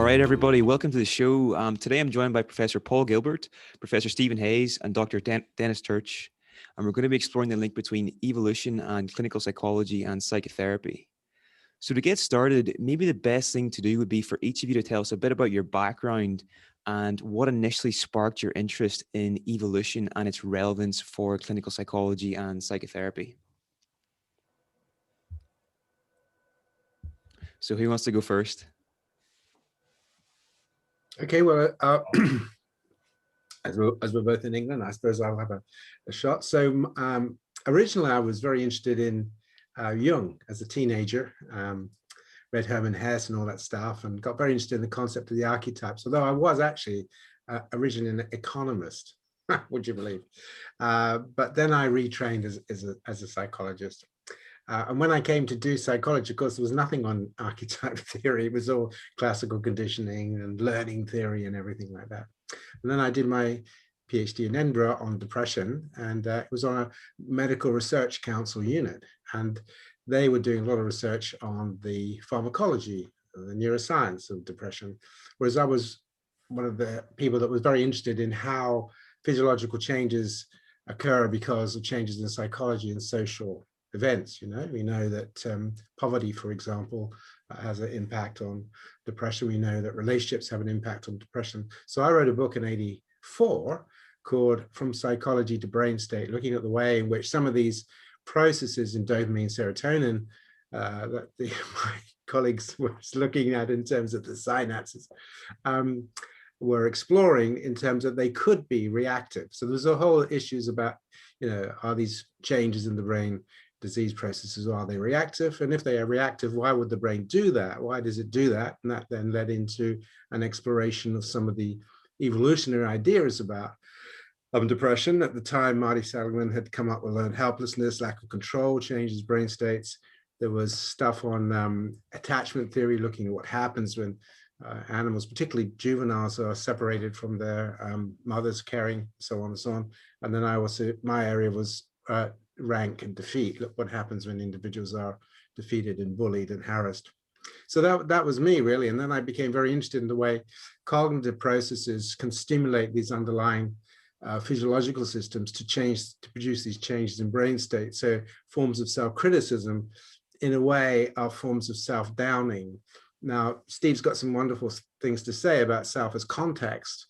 right, everybody, welcome to the show. Today I'm joined by Professor Paul Gilbert, Professor Stephen Hayes, and Dr. Dennis Tirch, and we're going to be exploring the link between evolution and clinical psychology and psychotherapy. So to get started, maybe the best thing to do would be for each of you to tell us a bit about your background and what initially sparked your interest in evolution and its relevance for clinical psychology and psychotherapy. So who wants to go first? Okay, well, as we're both in England, I suppose I'll have a shot. So originally I was very interested in Jung as a teenager, read Hermann Hesse and all that stuff, and got very interested in the concept of the archetypes, although I was actually originally an economist, would you believe? But then I retrained as a psychologist. And when I came to do psychology, of course, there was nothing on archetype theory. It was all classical conditioning and learning theory and everything like that. And then I did my PhD in Edinburgh on depression, and it was on a medical research council unit. And they were doing a lot of research on the pharmacology, the neuroscience of depression, whereas I was one of the people that was very interested in how physiological changes occur because of changes in psychology and social events. We know that poverty, for example, has an impact on depression. We know that relationships have an impact on depression. So I wrote a book in '84 called From Psychology to Brain State, looking at the way in which some of these processes in dopamine and serotonin that my colleagues were looking at in terms of the synapses were exploring in terms of they could be reactive. So there's a whole issues about, are these changes in the brain disease processes, are they reactive? And if they are reactive, why would the brain do that? Why does it do that? And that then led into an exploration of some of the evolutionary ideas about depression. At the time, Marty Seligman had come up with learned helplessness, lack of control, changes brain states. There was stuff on attachment theory, looking at what happens when animals, particularly juveniles, are separated from their mothers, caring, so on and so on. And then my area was rank and defeat. Look what happens when individuals are defeated and bullied and harassed. So that was me, really. And then I became very interested in the way cognitive processes can stimulate these underlying physiological systems to produce these changes in brain state. So forms of self-criticism, in a way, are forms of self-downing. Now, Steve's got some wonderful things to say about self as context.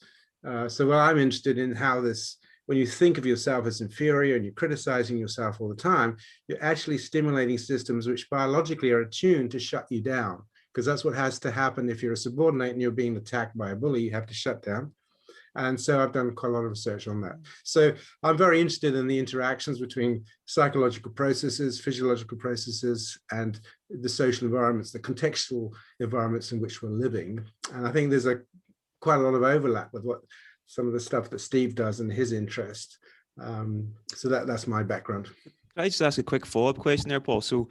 So I'm interested in how this, when you think of yourself as inferior and you're criticizing yourself all the time, you're actually stimulating systems which biologically are attuned to shut you down, because that's what has to happen if you're a subordinate and you're being attacked by a bully. You have to shut down. And so I've done quite a lot of research on that. So I'm very interested in the interactions between psychological processes, physiological processes, and the social environments, the contextual environments in which we're living. And I think there's quite a lot of overlap with what some of the stuff that Steve does and his interest. So that's my background. Can I just ask a quick follow-up question there, Paul? So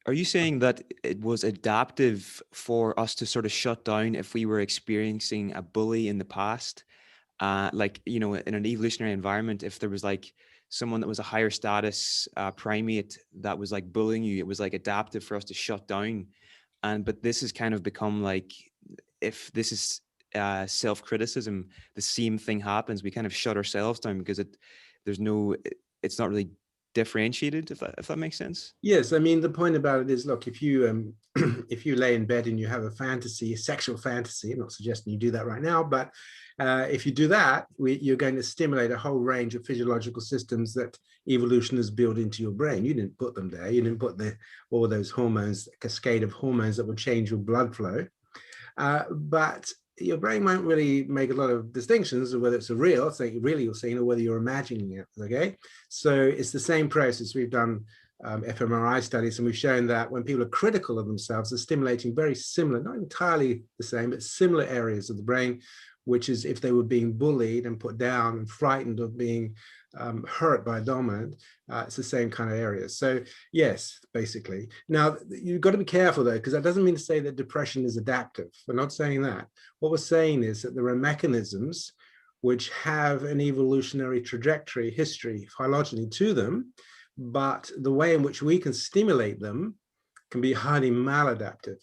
are you saying that it was adaptive for us to sort of shut down if we were experiencing a bully in the past? In an evolutionary environment, if there was like someone that was a higher status primate that was like bullying you, it was like adaptive for us to shut down. But this has kind of become like, if this is self-criticism, the same thing happens. We kind of shut ourselves down because it's not really differentiated, if that makes sense. Yes, I mean, the point about it is, look, if you if you lay in bed and you have a sexual fantasy, I'm not suggesting you do that right now, but if you do that, you're going to stimulate a whole range of physiological systems that evolution has built into your brain. You didn't put them there. You didn't put all those hormones, cascade of hormones that will change your blood flow. But your brain won't really make a lot of distinctions of whether it's a real thing, really you're seeing, or whether you're imagining it, okay? So it's the same process. We've done fMRI studies, and we've shown that when people are critical of themselves, they're stimulating very similar, not entirely the same, but similar areas of the brain, which is if they were being bullied and put down and frightened of being hurt by a dominant, it's the same kind of areas. So yes, basically. Now, you've got to be careful though, because that doesn't mean to say that depression is adaptive. We're not saying that. What we're saying is that there are mechanisms which have an evolutionary trajectory, history, phylogeny to them, but the way in which we can stimulate them can be highly maladaptive,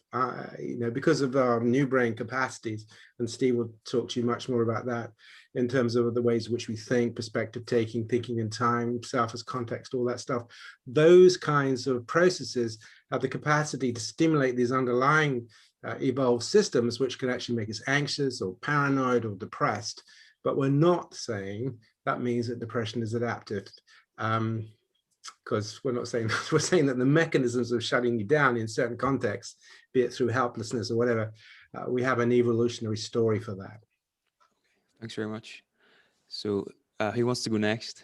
because of our new brain capacities. And Steve will talk to you much more about that in terms of the ways in which we think, perspective taking, thinking in time, self as context, all that stuff. Those kinds of processes have the capacity to stimulate these underlying evolved systems, which can actually make us anxious or paranoid or depressed. But we're not saying that means that depression is adaptive. Because we're not saying that. We're saying that the mechanisms of shutting you down in certain contexts, be it through helplessness or whatever, we have an evolutionary story for that. Thanks very much. So who wants to go next?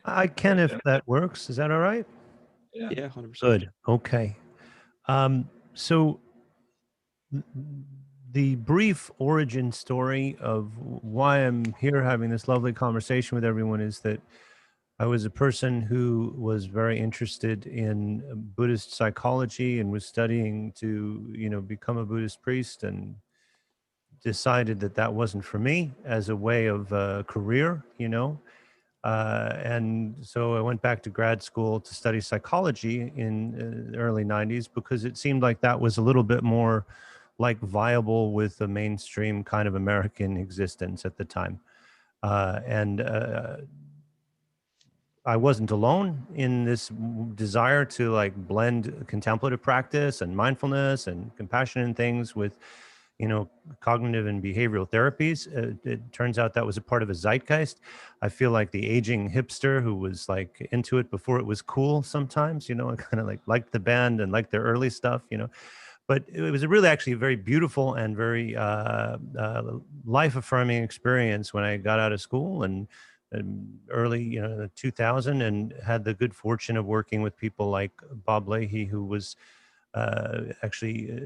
I can, if that works. Is that all right? Yeah, 100%. Good. Okay. So the brief origin story of why I'm here having this lovely conversation with everyone is that I was a person who was very interested in Buddhist psychology and was studying to, become a Buddhist priest, and decided that that wasn't for me as a way of career, and so I went back to grad school to study psychology in the early 90s because it seemed like that was a little bit more like viable with the mainstream kind of American existence at the time. And I wasn't alone in this desire to like blend contemplative practice and mindfulness and compassion and things with, cognitive and behavioral therapies. It turns out that was a part of a zeitgeist. I feel like the aging hipster who was like into it before it was cool sometimes, I kind of like liked the band and liked their early stuff, but it was a really actually very beautiful and very life-affirming experience when I got out of school and early 2000, and had the good fortune of working with people like Bob Leahy, who was actually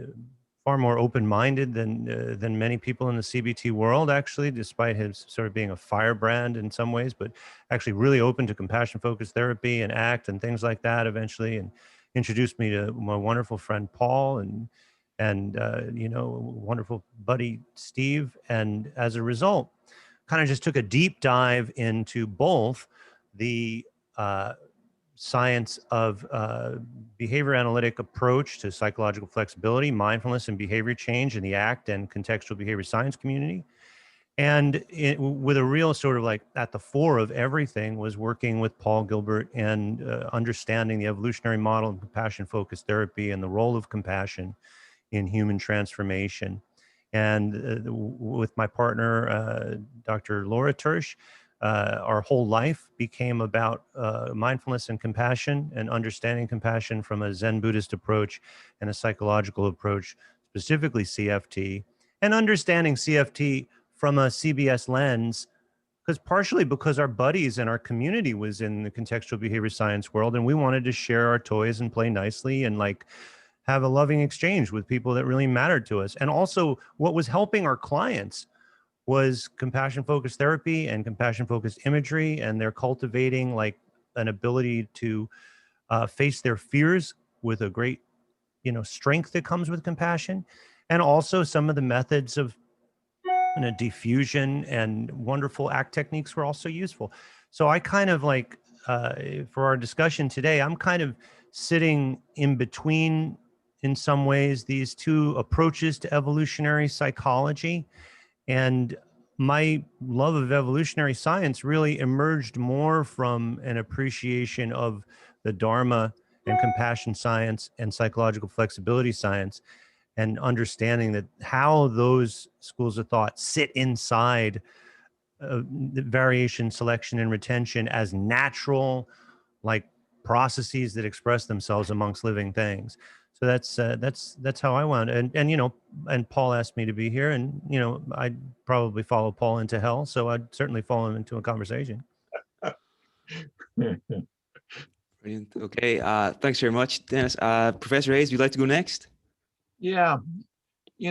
far more open-minded than many people in the CBT world, actually, despite his sort of being a firebrand in some ways, but actually really open to compassion-focused therapy and ACT and things like that eventually, and introduced me to my wonderful friend Paul and wonderful buddy Steve. And as a result, kind of just took a deep dive into both the science of behavior analytic approach to psychological flexibility, mindfulness and behavior change in the ACT and contextual behavior science community. And with a real sort of like at the fore of everything was working with Paul Gilbert and understanding the evolutionary model of compassion-focused therapy and the role of compassion in human transformation. And with my partner, Dr. Laura Tirch, our whole life became about mindfulness and compassion, and understanding compassion from a Zen Buddhist approach and a psychological approach, specifically CFT, and understanding CFT from a CBS lens, partially because our buddies and our community was in the contextual behavior science world, and we wanted to share our toys and play nicely and like have a loving exchange with people that really mattered to us. And also what was helping our clients was compassion-focused therapy and compassion-focused imagery, and they're cultivating like an ability to face their fears with a great, strength that comes with compassion. And also some of the methods of diffusion and wonderful ACT techniques were also useful. So I kind of like, for our discussion today, I'm kind of sitting in between, in some ways, these two approaches to evolutionary psychology. And my love of evolutionary science really emerged more from an appreciation of the Dharma and compassion science and psychological flexibility science, and understanding that how those schools of thought sit inside the variation, selection, and retention as natural, like processes that express themselves amongst living things. So that's how I wound. And Paul asked me to be here, and I'd probably follow Paul into hell, so I'd certainly follow him into a conversation. Brilliant. Okay, thanks very much, Dennis. Professor Hayes, would you like to go next? Yeah,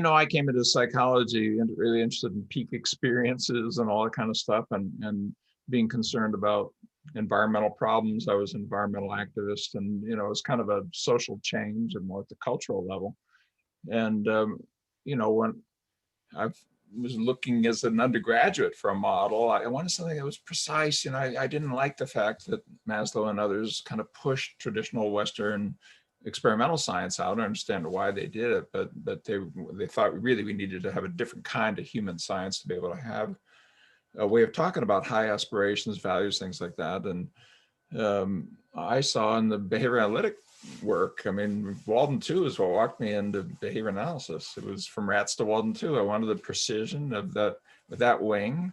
I came into psychology and really interested in peak experiences and all that kind of stuff, and being concerned about environmental problems. I was an environmental activist, and it was kind of a social change and more at the cultural level. And when I've was looking as an undergraduate for a model, I wanted something that was precise. You know, I didn't like the fact that Maslow and others kind of pushed traditional Western experimental science out. I understand why they did it, but they thought really we needed to have a different kind of human science to be able to have a way of talking about high aspirations, values, things like that. And I saw in the behavior analytic work, I mean, Walden 2 is what walked me into behavior analysis. It was from rats to Walden 2. I wanted the precision of that, with that wing,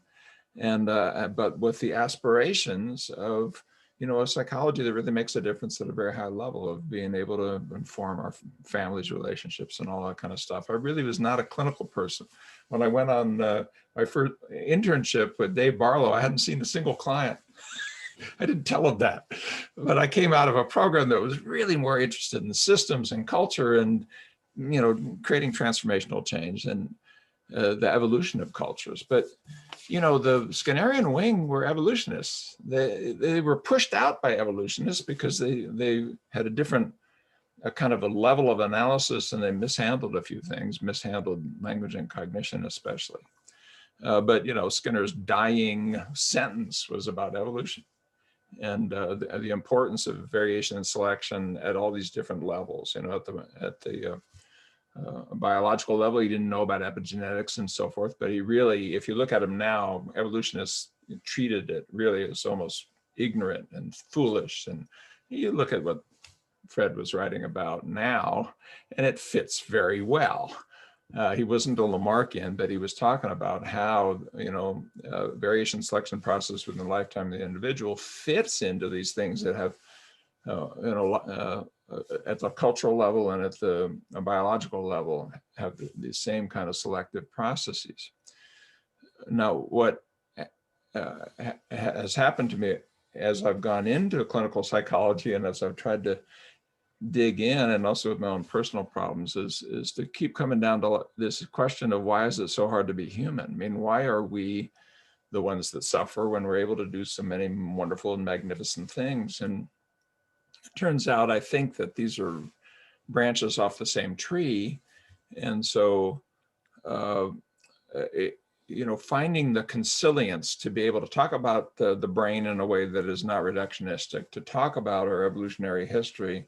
and but with the aspirations of, you know, a psychology that really makes a difference at a very high level of being able to inform our families' relationships and all that kind of stuff. I really was not a clinical person. When I went on my first internship with Dave Barlow, I hadn't seen a single client. I didn't tell him that, but I came out of a program that was really more interested in systems and culture and, you know, creating transformational change and the evolution of cultures. But, you know, the Skinnerian wing were evolutionists. They were pushed out by evolutionists because they had a different kind of a level of analysis, and they mishandled a few things, mishandled language and cognition especially. But, you know, Skinner's dying sentence was about evolution and the importance of variation and selection at all these different levels. You know, at the biological level, he didn't know about epigenetics and so forth, but he really, if you look at him now, evolutionists treated it really as almost ignorant and foolish. And you look at what Fred was writing about now, and it fits very well. He wasn't a Lamarckian, but he was talking about how, you know, variation selection process within the lifetime of the individual fits into these things that have, you know, at the cultural level and at the biological level have the same kind of selective processes. Now, what has happened to me as I've gone into clinical psychology and as I've tried to dig in, and also with my own personal problems, is to keep coming down to this question of why is it so hard to be human? I mean, why are we the ones that suffer when we're able to do so many wonderful and magnificent things? And it turns out, I think that these are branches off the same tree. And so, you know, finding the consilience to be able to talk about the brain in a way that is not reductionistic, to talk about our evolutionary history,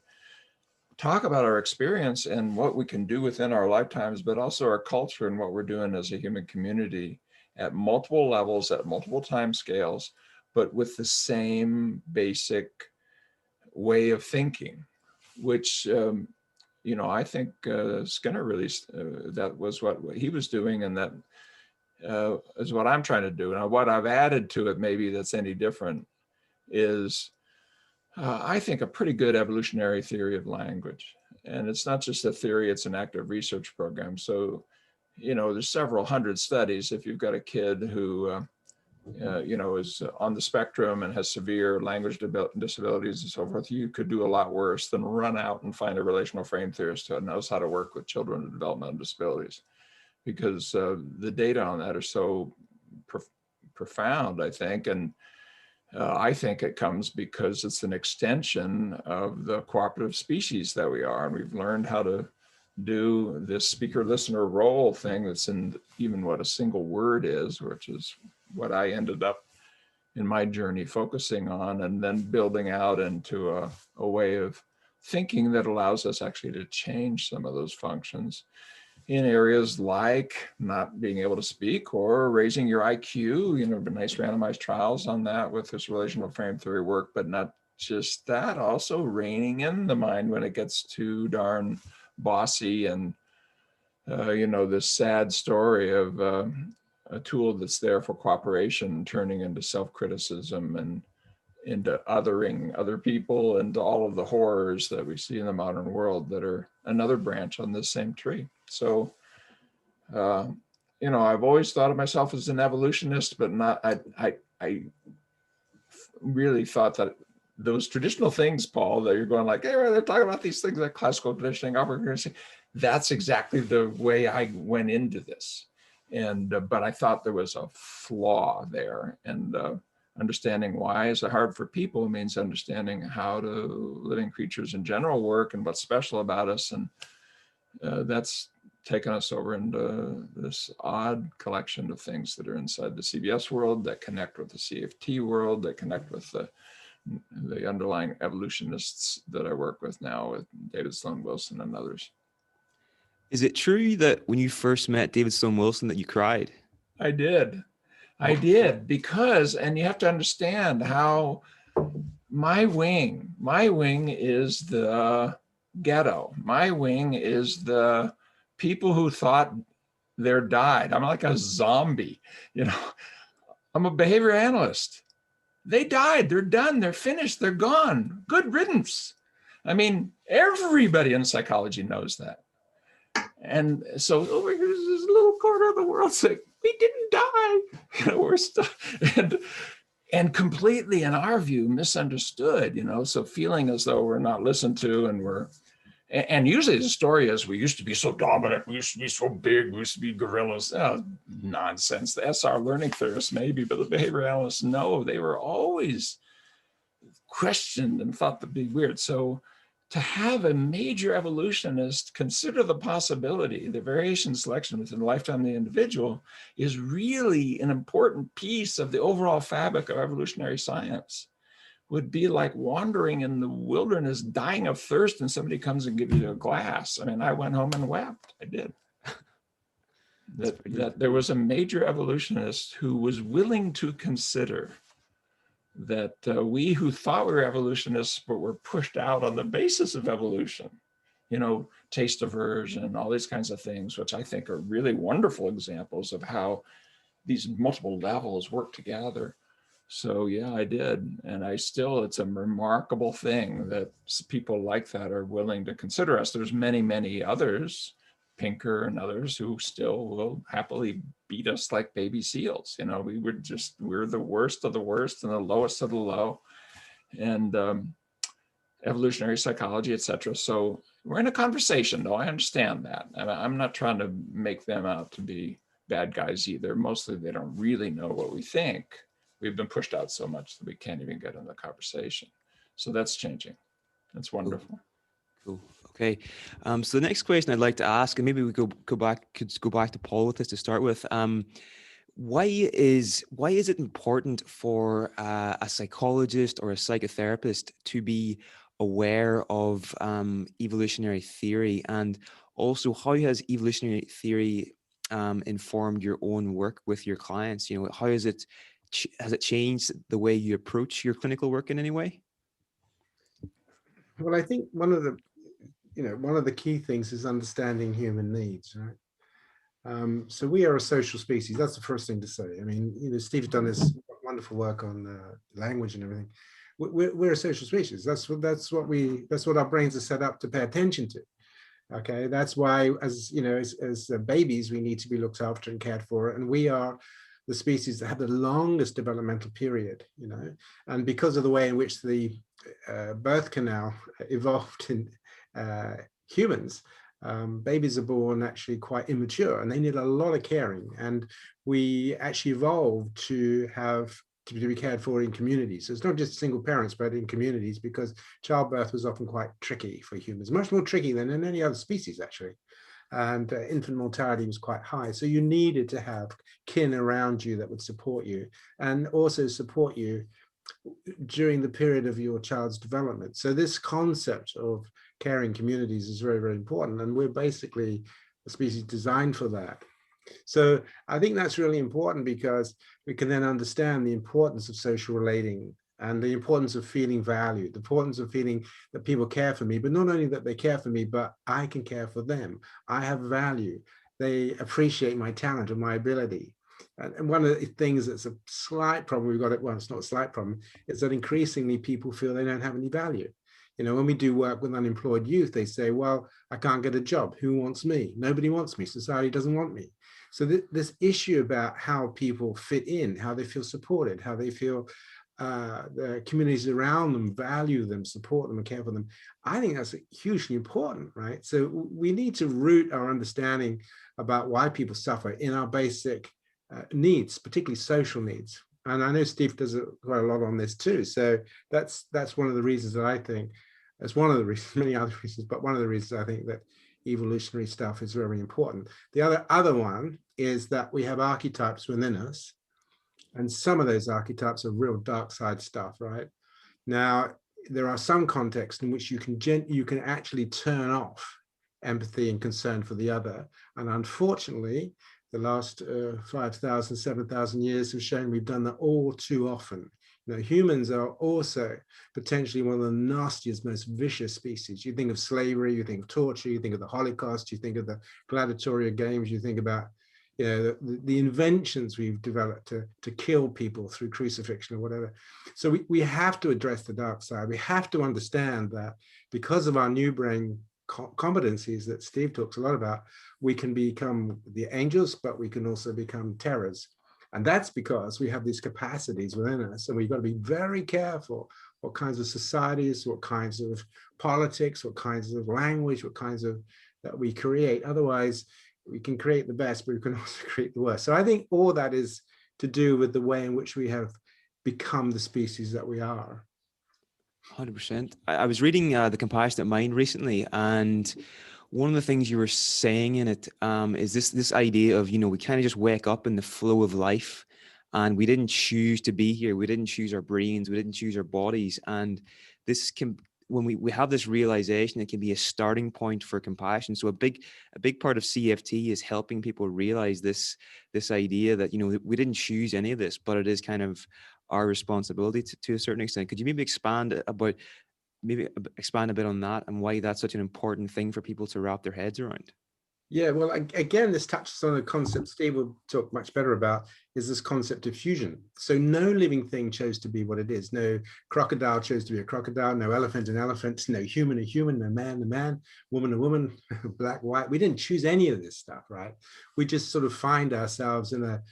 talk about our experience and what we can do within our lifetimes, but also our culture and what we're doing as a human community at multiple levels, at multiple time scales, but with the same basic way of thinking, which, you know, I think Skinner really, that was what he was doing, and that is what I'm trying to do. Now, what I've added to it, maybe that's any different, is I think a pretty good evolutionary theory of language. And it's not just a theory, it's an active research program. So, you know, there's several hundred studies. If you've got a kid who, you know, is on the spectrum and has severe language disabilities and so forth, you could do a lot worse than run out and find a relational frame theorist who knows how to work with children with developmental disabilities, because the data on that are so profound, I think. And I think it comes because it's an extension of the cooperative species that we are. And we've learned how to do this speaker-listener role thing that's in even what a single word is, which is what I ended up in my journey focusing on, and then building out into a way of thinking that allows us actually to change some of those functions in areas like not being able to speak or raising your IQ. You know, nice randomized trials on that with this relational frame theory work, but not just that, also reining in the mind when it gets too darn bossy and, you know, this sad story of a tool that's there for cooperation turning into self-criticism and into othering other people and all of the horrors that we see in the modern world that are another branch on this same tree. So, you know, I've always thought of myself as an evolutionist, but not, I really thought that those traditional things, Paul, that you're going like, hey, they're talking about these things like classical conditioning, operant conditioning. That's exactly the way I went into this. And, but I thought there was a flaw there, and understanding why is it hard for people means understanding how do living creatures in general work and what's special about us. And that's taken us over into this odd collection of things that are inside the CBS world that connect with the CFT world, that connect with the underlying evolutionists that I work with now, with David Sloan Wilson and others. Is it true that when you first met David Sloan Wilson that you cried? I did. I did, because, and you have to understand how my wing is the ghetto. My wing is the people who thought they're died. I'm like a zombie, you know. I'm a behavior analyst. They died, they're done, they're finished, they're gone. Good riddance. I mean, everybody in psychology knows that. And so over here's this little corner of the world saying, we didn't die. You know, we're stuck. And completely, in our view, misunderstood, you know, so feeling as though we're not listened to, and usually the story is we used to be so dominant, we used to be so big, we used to be gorillas. Oh, nonsense. The SR learning theorists maybe, but the behavior analysts, no, they were always questioned and thought to be weird. So to have a major evolutionist consider the possibility that variation selection within the lifetime of the individual is really an important piece of the overall fabric of evolutionary science would be like wandering in the wilderness, dying of thirst, and somebody comes and gives you a glass. I mean, I went home and wept. I did. That there was a major evolutionist who was willing to consider that we who thought we were evolutionists but were pushed out on the basis of evolution, you know, taste aversion, all these kinds of things, which I think are really wonderful examples of how these multiple levels work together. So yeah, I did. And I still, it's a remarkable thing that people like that are willing to consider us. There's many, many others, Pinker and others, who still will happily beat us like baby seals. You know, we're the worst of the worst and the lowest of the low, and evolutionary psychology, etc. So we're in a conversation, though. I understand that. And I'm not trying to make them out to be bad guys either. Mostly they don't really know what we think. We've been pushed out so much that we can't even get in the conversation. So that's changing. That's wonderful. Cool. Okay. So the next question I'd like to ask, and maybe we could go back to Paul with this to start with. Why is it important for a psychologist or a psychotherapist to be aware of evolutionary theory, and also how has evolutionary theory informed your own work with your clients? You know, how has it changed the way you approach your clinical work in any way? Well, I think one of the key things is understanding human needs, right? So we are a social species. That's the first thing to say. I mean, you know, Steve's done this wonderful work on language and everything. We're a social species. That's what our brains are set up to pay attention to. Okay, that's why, as you know, as babies, we need to be looked after and cared for, and we are the species that have the longest developmental period, you know, and because of the way in which the birth canal evolved in humans, babies are born actually quite immature and they need a lot of caring, and we actually evolved to be cared for in communities. So it's not just single parents, but in communities, because childbirth was often quite tricky for humans, much more tricky than in any other species actually. And infant mortality was quite high. So you needed to have kin around you that would support you and also support you during the period of your child's development. So this concept of caring communities is very, very important. And we're basically a species designed for that. So I think that's really important, because we can then understand the importance of social relating and the importance of feeling valued, the importance of feeling that people care for me, but not only that they care for me, but I can care for them. I have value. They appreciate my talent and my ability. And one of the things that's a slight problem we've got, well, it's not a slight problem, is that increasingly people feel they don't have any value. You know, when we do work with unemployed youth, they say, well, I can't get a job. Who wants me? Nobody wants me. Society doesn't want me. So this issue about how people fit in, how they feel supported, how they feel the communities around them value them, support them, and care for them, I think that's hugely important, right? So we need to root our understanding about why people suffer in our basic needs, particularly social needs. And I know Steve does quite a lot on this too. So that's one of the reasons that I think, that's one of the reasons, many other reasons, but one of the reasons I think that evolutionary stuff is very important. The other one is that we have archetypes within us, and some of those archetypes are real dark side stuff, right? Now, there are some contexts in which you can actually turn off empathy and concern for the other. And unfortunately, the last 5,000, 7,000 years have shown we've done that all too often. You know, humans are also potentially one of the nastiest, most vicious species. You think of slavery, you think of torture, you think of the Holocaust, you think of the gladiatorial games, you think about, you know, the inventions we've developed to kill people through crucifixion or whatever. So we have to address the dark side. We have to understand that because of our new brain competencies that Steve talks a lot about, we can become the angels, but we can also become terrors. And that's because we have these capacities within us, and we've got to be very careful what kinds of societies, what kinds of politics, what kinds of language, what kinds of that we create. Otherwise, we can create the best, but we can also create the worst. So I think all that is to do with the way in which we have become the species that we are. 100%. I was reading The Compassionate Mind recently, and one of the things you were saying in it is this idea of, you know, we kind of just wake up in the flow of life, and we didn't choose to be here. We didn't choose our brains. We didn't choose our bodies. And this can, when we have this realization, it can be a starting point for compassion. So a big part of CFT is helping people realize this idea that, you know, we didn't choose any of this, but it is kind of our responsibility to a certain extent. Could you maybe expand a bit on that and why that's such an important thing for people to wrap their heads around? Yeah, well, again, this touches on a concept Steve will talk much better about, is this concept of fusion. So no living thing chose to be what it is. No crocodile chose to be a crocodile, no elephant an elephant, no human a human, no man a man, woman a woman, black, white. We didn't choose any of this stuff, right? We just sort of find ourselves in a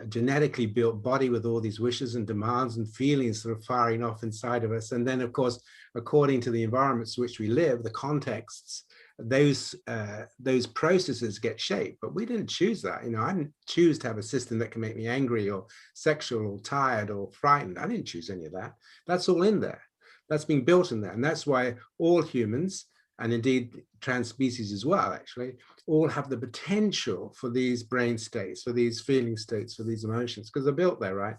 genetically built body with all these wishes and demands and feelings sort of firing off inside of us. And then, of course, according to the environments in which we live, the contexts, those processes get shaped. But we didn't choose that. You know, I didn't choose to have a system that can make me angry or sexual or tired or frightened. I didn't choose any of that. That's all in there. That's being built in there. And that's why all humans, and indeed trans species as well, actually, all have the potential for these brain states, for these feeling states, for these emotions, because they're built there, right?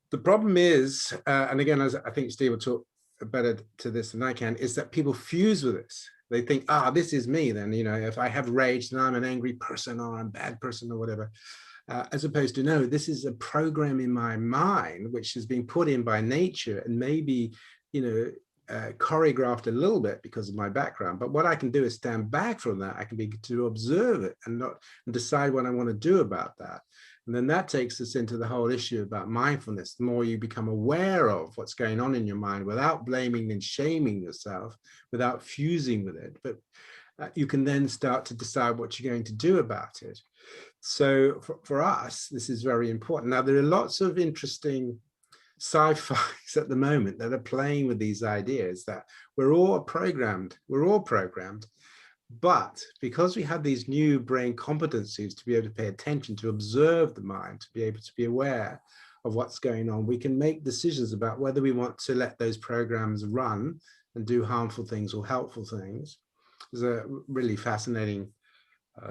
The problem is, and again, as I think Steve will talk better to this than I can, is that people fuse with this. They think, this is me then, you know, if I have rage, then I'm an angry person or I'm a bad person or whatever. As opposed to, no, this is a program in my mind, which has been put in by nature and maybe, you know, choreographed a little bit because of my background. But what I can do is stand back from that. I can begin to observe it and decide what I want to do about that. And then that takes us into the whole issue about mindfulness. The more you become aware of what's going on in your mind without blaming and shaming yourself, without fusing with it, but you can then start to decide what you're going to do about it. So for us, this is very important. Now, there are lots of interesting sci-fis at the moment that are playing with these ideas that we're all programmed, but because we have these new brain competencies to be able to pay attention, to observe the mind, to be able to be aware of what's going on, we can make decisions about whether we want to let those programs run and do harmful things or helpful things. There's a really fascinating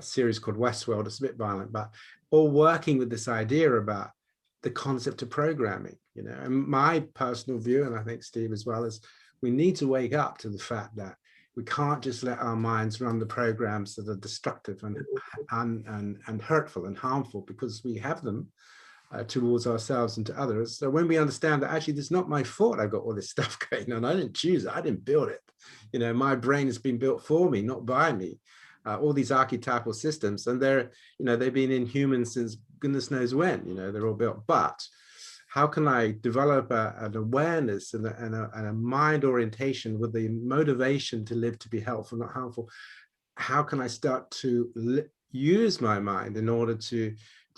series called Westworld. It's a bit violent, but all working with this idea about the concept of programming, you know. And my personal view, and I think Steve as well, is we need to wake up to the fact that we can't just let our minds run the programs that are destructive and hurtful and harmful, because we have them towards ourselves and to others. So when we understand that actually it's not my fault I've got all this stuff going on, I didn't choose it, I didn't build it. You know, my brain has been built for me, not by me. All these archetypal systems, and they're, you know, they've been in humans since goodness knows when, you know, they're all built. But how can I develop an awareness and a mind orientation with the motivation to live to be helpful, not harmful? How can I start to use my mind in order to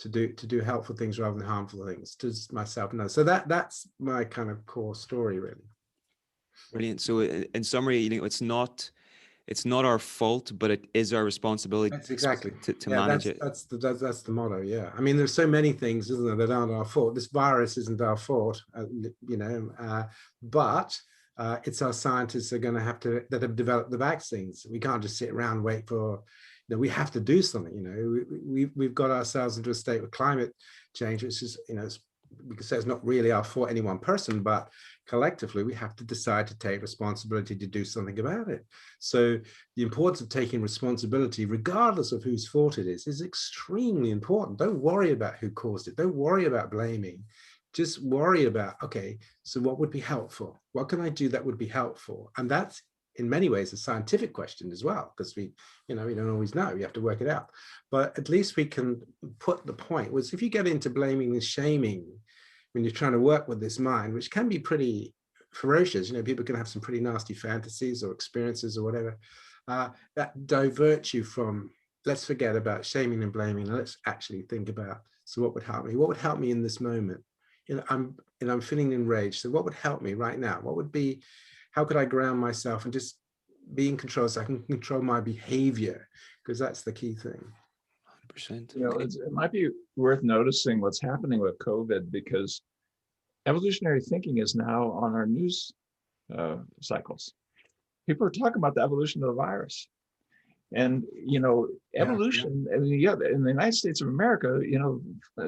do helpful things rather than harmful things to myself and others? So that's my kind of core story, really. Brilliant. So in summary, you know, it's not our fault, but it is our responsibility. That's exactly to manage it. That's the motto. Yeah, I mean, there's so many things, isn't there, that aren't our fault. This virus isn't our fault, you know. But it's our scientists are going to have to, that have developed the vaccines. We can't just sit around and wait for, we have to do something. We've got ourselves into a state with climate change, which is, we could say it's not really our fault, any one person, but collectively we have to decide to take responsibility to do something about it. So the importance of taking responsibility, regardless of whose fault it is extremely important. Don't worry about who caused it. Don't worry about blaming. Just worry about, okay, so what would be helpful? What can I do that would be helpful? And that's in many ways a scientific question as well, because we don't always know, you have to work it out. But at least we can put the point, was if you get into blaming and shaming, when you're trying to work with this mind, which can be pretty ferocious, people can have some pretty nasty fantasies or experiences or whatever, that divert you from, let's forget about shaming and blaming, and let's actually think about, so what would help me? What would help me in this moment? I'm feeling enraged, so what would help me right now? What would be, how could I ground myself and just be in control so I can control my behavior? Because that's the key thing. 100%. It might be worth noticing what's happening with COVID, because evolutionary thinking is now on our news cycles. People are talking about the evolution of the virus. And, evolution, in the United States of America,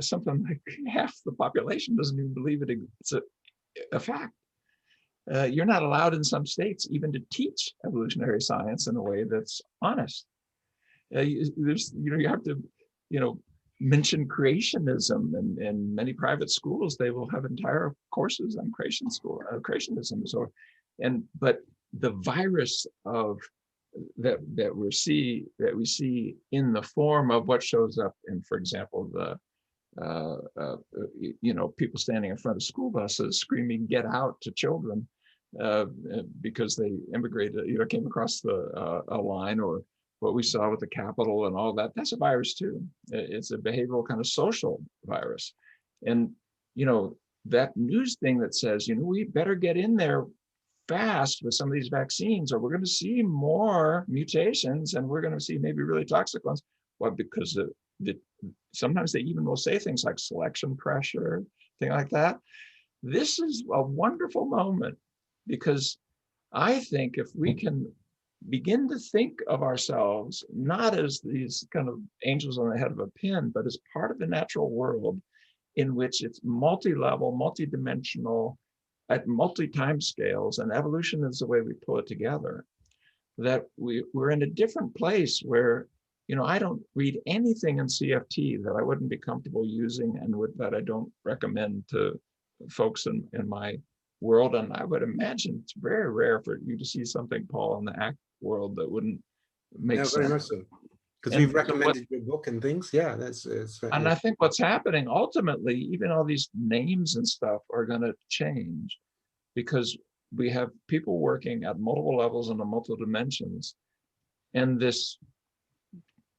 something like half the population doesn't even believe it's a fact. You're not allowed in some states even to teach evolutionary science in a way that's honest. You have to, mention creationism, and in many private schools, they will have entire courses on creationism. But the virus of that we see in the form of what shows up in, for example, people standing in front of school buses screaming "Get out" to children because they immigrated, came across a line, or what we saw with the Capitol and all that. That's a virus too. It's a behavioral kind of social virus, and that news thing that says we better get in there fast with some of these vaccines, or we're going to see more mutations, and we're going to see maybe really toxic ones. Well, because sometimes they even will say things like selection pressure, thing like that. This is a wonderful moment, because I think if we can begin to think of ourselves not as these kind of angels on the head of a pin, but as part of the natural world in which it's multi-level, multi-dimensional, at multi-time scales, and evolution is the way we pull it together, that we're in a different place where, I don't read anything in CFT that I wouldn't be comfortable using, and that I don't recommend to folks in my world. And I would imagine it's very rare for you to see something, Paul, in the ACT world that wouldn't make sense. Very much so. Because we've recommended your book and things. Yeah, and I think what's happening ultimately, even all these names and stuff are going to change, because we have people working at multiple levels and on multiple dimensions. And this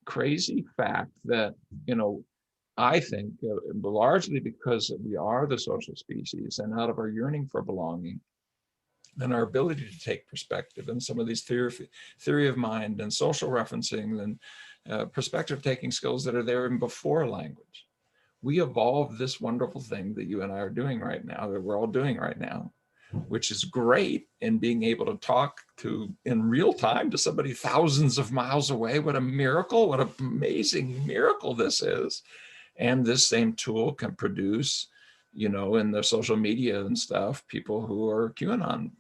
crazy fact that, I think largely because we are the social species, and out of our yearning for belonging and our ability to take perspective, and some of these theory of mind and social referencing and perspective taking skills that are there even before language, we evolved this wonderful thing that you and I are doing right now, that we're all doing right now, which is great in being able to talk in real time to somebody thousands of miles away. What a miracle, what an amazing miracle this is. And this same tool can produce, in the social media and stuff, people who are QAnon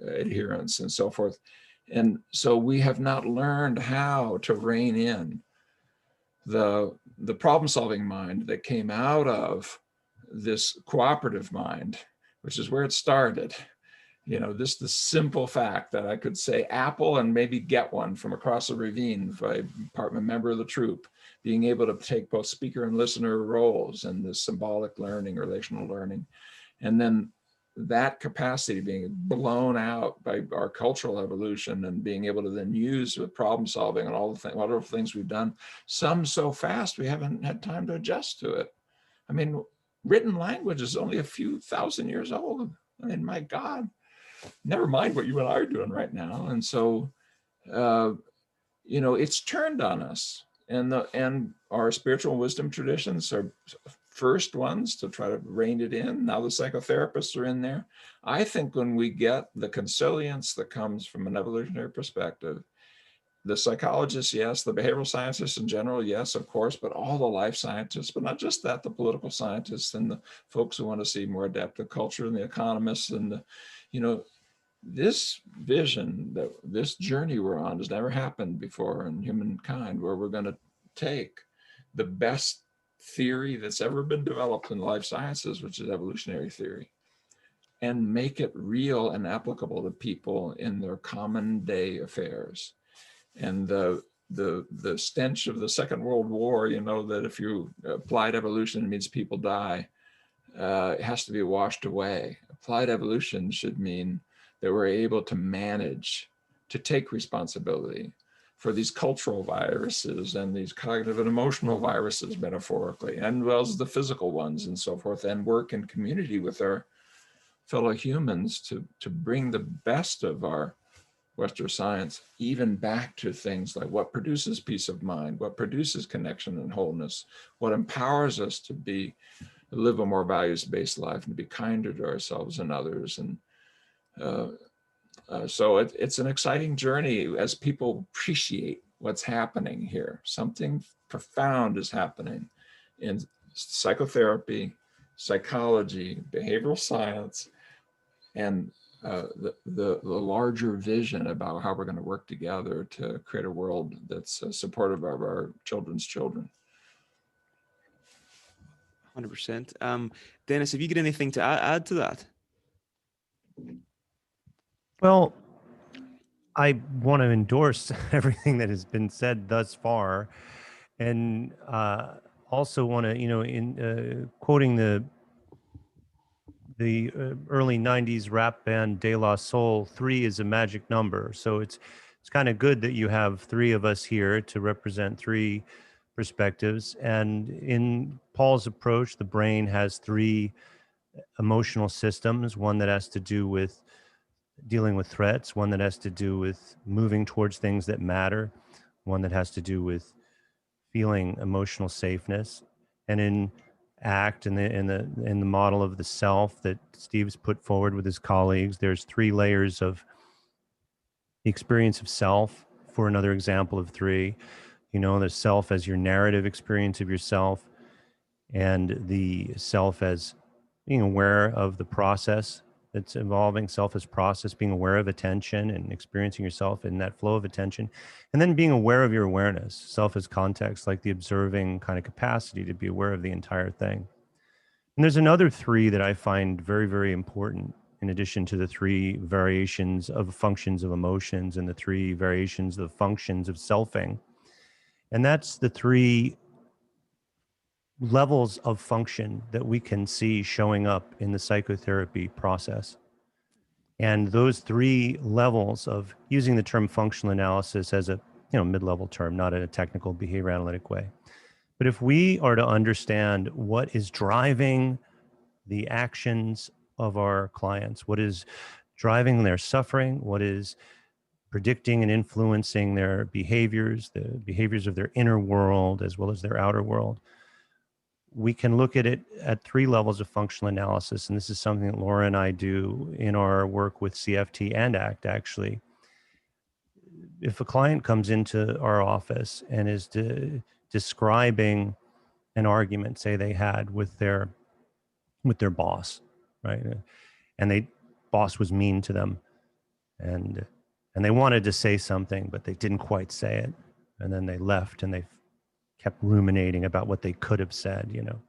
adherents and so forth. And so we have not learned how to rein in the problem-solving mind that came out of this cooperative mind, which is where it started. The simple fact that I could say apple and maybe get one from across a ravine if I'm a member of the troop, being able to take both speaker and listener roles, and this symbolic learning, relational learning, and then that capacity being blown out by our cultural evolution, and being able to then use with problem solving and all the wonderful things we've done, some so fast we haven't had time to adjust to it. I mean, written language is only a few thousand years old. I mean, my God, never mind what you and I are doing right now. And so, it's turned on us, and our spiritual wisdom traditions are first ones to try to rein it in. Now the psychotherapists are in there. I think when we get the consilience that comes from an evolutionary perspective, the psychologists, yes, the behavioral scientists in general, yes, of course, but all the life scientists, but not just that, the political scientists and the folks who want to see more adaptive culture and the economists and the, you know, this vision, that this journey we're on has never happened before in humankind, where we're going to take the best theory that's ever been developed in life sciences, which is evolutionary theory, and make it real and applicable to people in their common day affairs. And the stench of the Second World War, you know, that if you applied evolution, it means people die, it has to be washed away. Applied evolution should mean that we're able to manage, to take responsibility for these cultural viruses and these cognitive and emotional viruses, metaphorically, and well as the physical ones and so forth, and work in community with our fellow humans to bring the best of our Western science even back to things like what produces peace of mind, what produces connection and wholeness, what empowers us to live a more values-based life and to be kinder to ourselves and others. And so it's an exciting journey as people appreciate what's happening here. Something profound is happening in psychotherapy, psychology, behavioral science, and the larger vision about how we're going to work together to create a world that's supportive of our children's children. 100%. Dennis, have you got anything to add to that? Well, I want to endorse everything that has been said thus far, and also want to, you know, in quoting the early 90s rap band De La Soul, 3 is a magic number. So it's kind of good that you have 3 of us here to represent 3 perspectives. And in Paul's approach, the brain has 3 emotional systems, one that has to do with dealing with threats, one that has to do with moving towards things that matter, one that has to do with feeling emotional safeness. And in ACT and in the model of the self that Steve's put forward with his colleagues, there's 3 layers of the experience of self. For another example of 3, you know, the self as your narrative experience of yourself, and the self as being aware of the process that's involving, self as process, being aware of attention and experiencing yourself in that flow of attention, and then being aware of your awareness, self as context, like the observing kind of capacity to be aware of the entire thing. And there's another 3 that I find very, very important, in addition to the 3 variations of functions of emotions and the 3 variations of functions of selfing. And that's the 3 levels of function that we can see showing up in the psychotherapy process. And those 3 levels of using the term functional analysis as a, you know, mid-level term, not in a technical behavior analytic way. But if we are to understand what is driving the actions of our clients, what is driving their suffering, what is predicting and influencing their behaviors, the behaviors of their inner world as well as their outer world, we can look at it at 3 levels of functional analysis. And this is something that Laura and I do in our work with CFT and ACT, actually. If a client comes into our office and is describing an argument, say they had with their boss, right? And boss was mean to them, and they wanted to say something, but they didn't quite say it. And then they left and they kept ruminating about what they could have said, you know.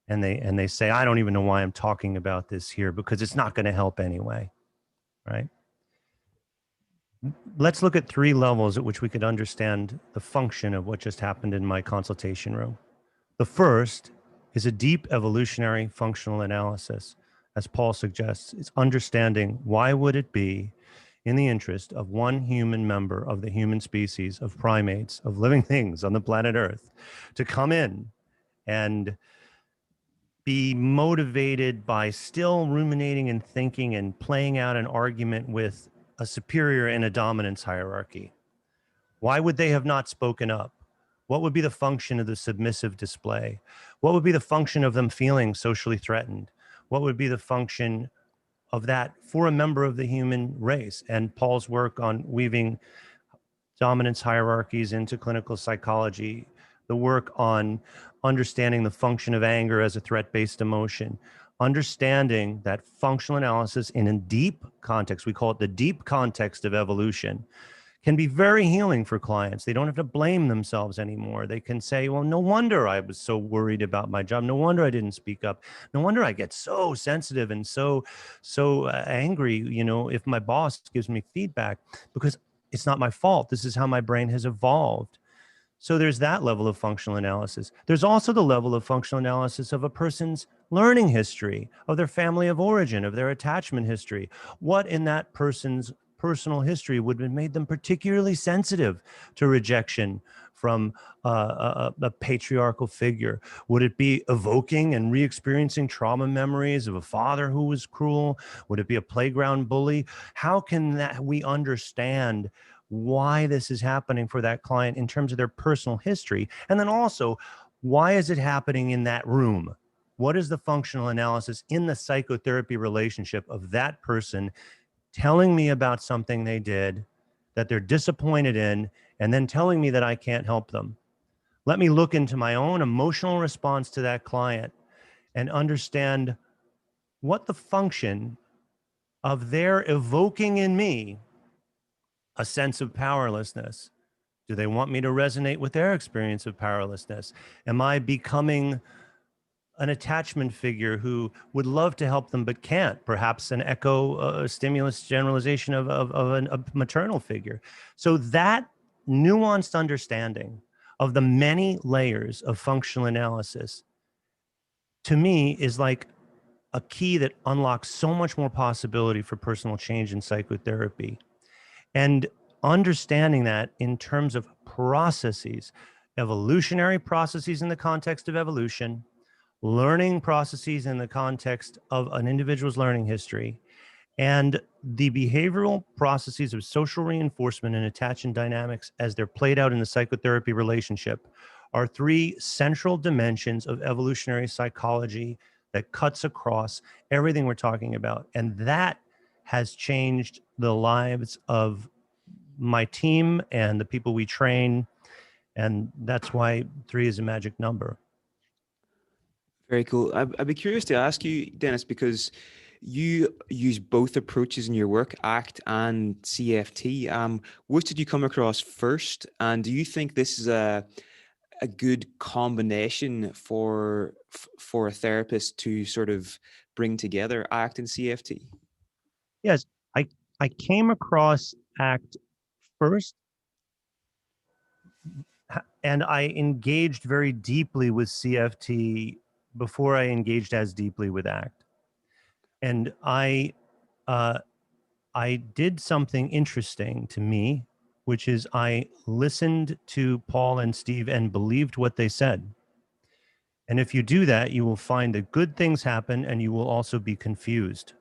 And they say, I don't even know why I'm talking about this here because it's not going to help anyway, right? Let's look at 3 levels at which we could understand the function of what just happened in my consultation room. The first is a deep evolutionary functional analysis. As Paul suggests, it's understanding why would it be in the interest of one human member of the human species, of primates, of living things on the planet Earth, to come in and be motivated by still ruminating and thinking and playing out an argument with a superior and a dominance hierarchy? Why would they have not spoken up? What would be the function of the submissive display? What would be the function of them feeling socially threatened? What would be the function of that for a member of the human race? And Paul's work on weaving dominance hierarchies into clinical psychology, the work on understanding the function of anger as a threat-based emotion, understanding that functional analysis in a deep context, we call it the deep context of evolution, can be very healing for clients. They don't have to blame themselves anymore. They can say, well, no wonder I was so worried about my job. No wonder I didn't speak up. No wonder I get so sensitive and so angry, you know, if my boss gives me feedback, because it's not my fault. This is how my brain has evolved. So there's that level of functional analysis. There's also the level of functional analysis of a person's learning history, of their family of origin, of their attachment history. What in that person's personal history would have made them particularly sensitive to rejection from a patriarchal figure? Would it be evoking and re-experiencing trauma memories of a father who was cruel? Would it be a playground bully? How can we understand why this is happening for that client in terms of their personal history? And then also, why is it happening in that room? What is the functional analysis in the psychotherapy relationship of that person telling me about something they did that they're disappointed in, and then telling me that I can't help them? Let me look into my own emotional response to that client and understand what the function of their evoking in me a sense of powerlessness. Do they want me to resonate with their experience of powerlessness? Am I becoming an attachment figure who would love to help them but can't? Perhaps an echo stimulus generalization of a maternal figure. So that nuanced understanding of the many layers of functional analysis, to me, is like a key that unlocks so much more possibility for personal change in psychotherapy. And understanding that in terms of processes, evolutionary processes in the context of evolution, learning processes in the context of an individual's learning history, and the behavioral processes of social reinforcement and attachment dynamics as they're played out in the psychotherapy relationship are three central dimensions of evolutionary psychology that cuts across everything we're talking about. And that has changed the lives of my team and the people we train. And that's why 3 is a magic number. Very cool. I'd be curious to ask you, Dennis, because you use both approaches in your work, ACT and CFT. Which did you come across first? And do you think this is a good combination for a therapist to sort of bring together ACT and CFT? Yes, I came across ACT first, and I engaged very deeply with CFT before I engaged as deeply with ACT. And I did something interesting to me, which is I listened to Paul and Steve and believed what they said. And if you do that, you will find that good things happen and you will also be confused.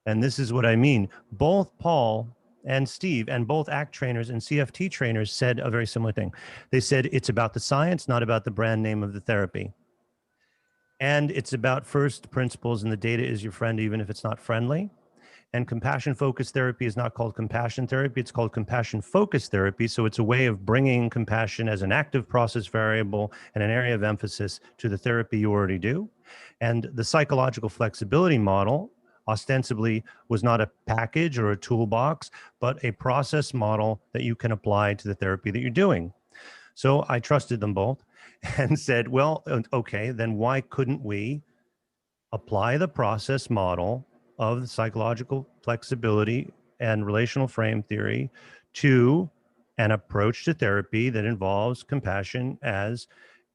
And this is what I mean. Both Paul and Steve and both ACT trainers and CFT trainers said a very similar thing. They said it's about the science, not about the brand name of the therapy. And it's about first principles, and the data is your friend, even if it's not friendly. And compassion-focused therapy is not called compassion therapy. It's called compassion-focused therapy. So it's a way of bringing compassion as an active process variable and an area of emphasis to the therapy you already do. And the psychological flexibility model ostensibly was not a package or a toolbox, but a process model that you can apply to the therapy that you're doing. So I trusted them both and said, well, okay, then why couldn't we apply the process model of the psychological flexibility and relational frame theory to an approach to therapy that involves compassion as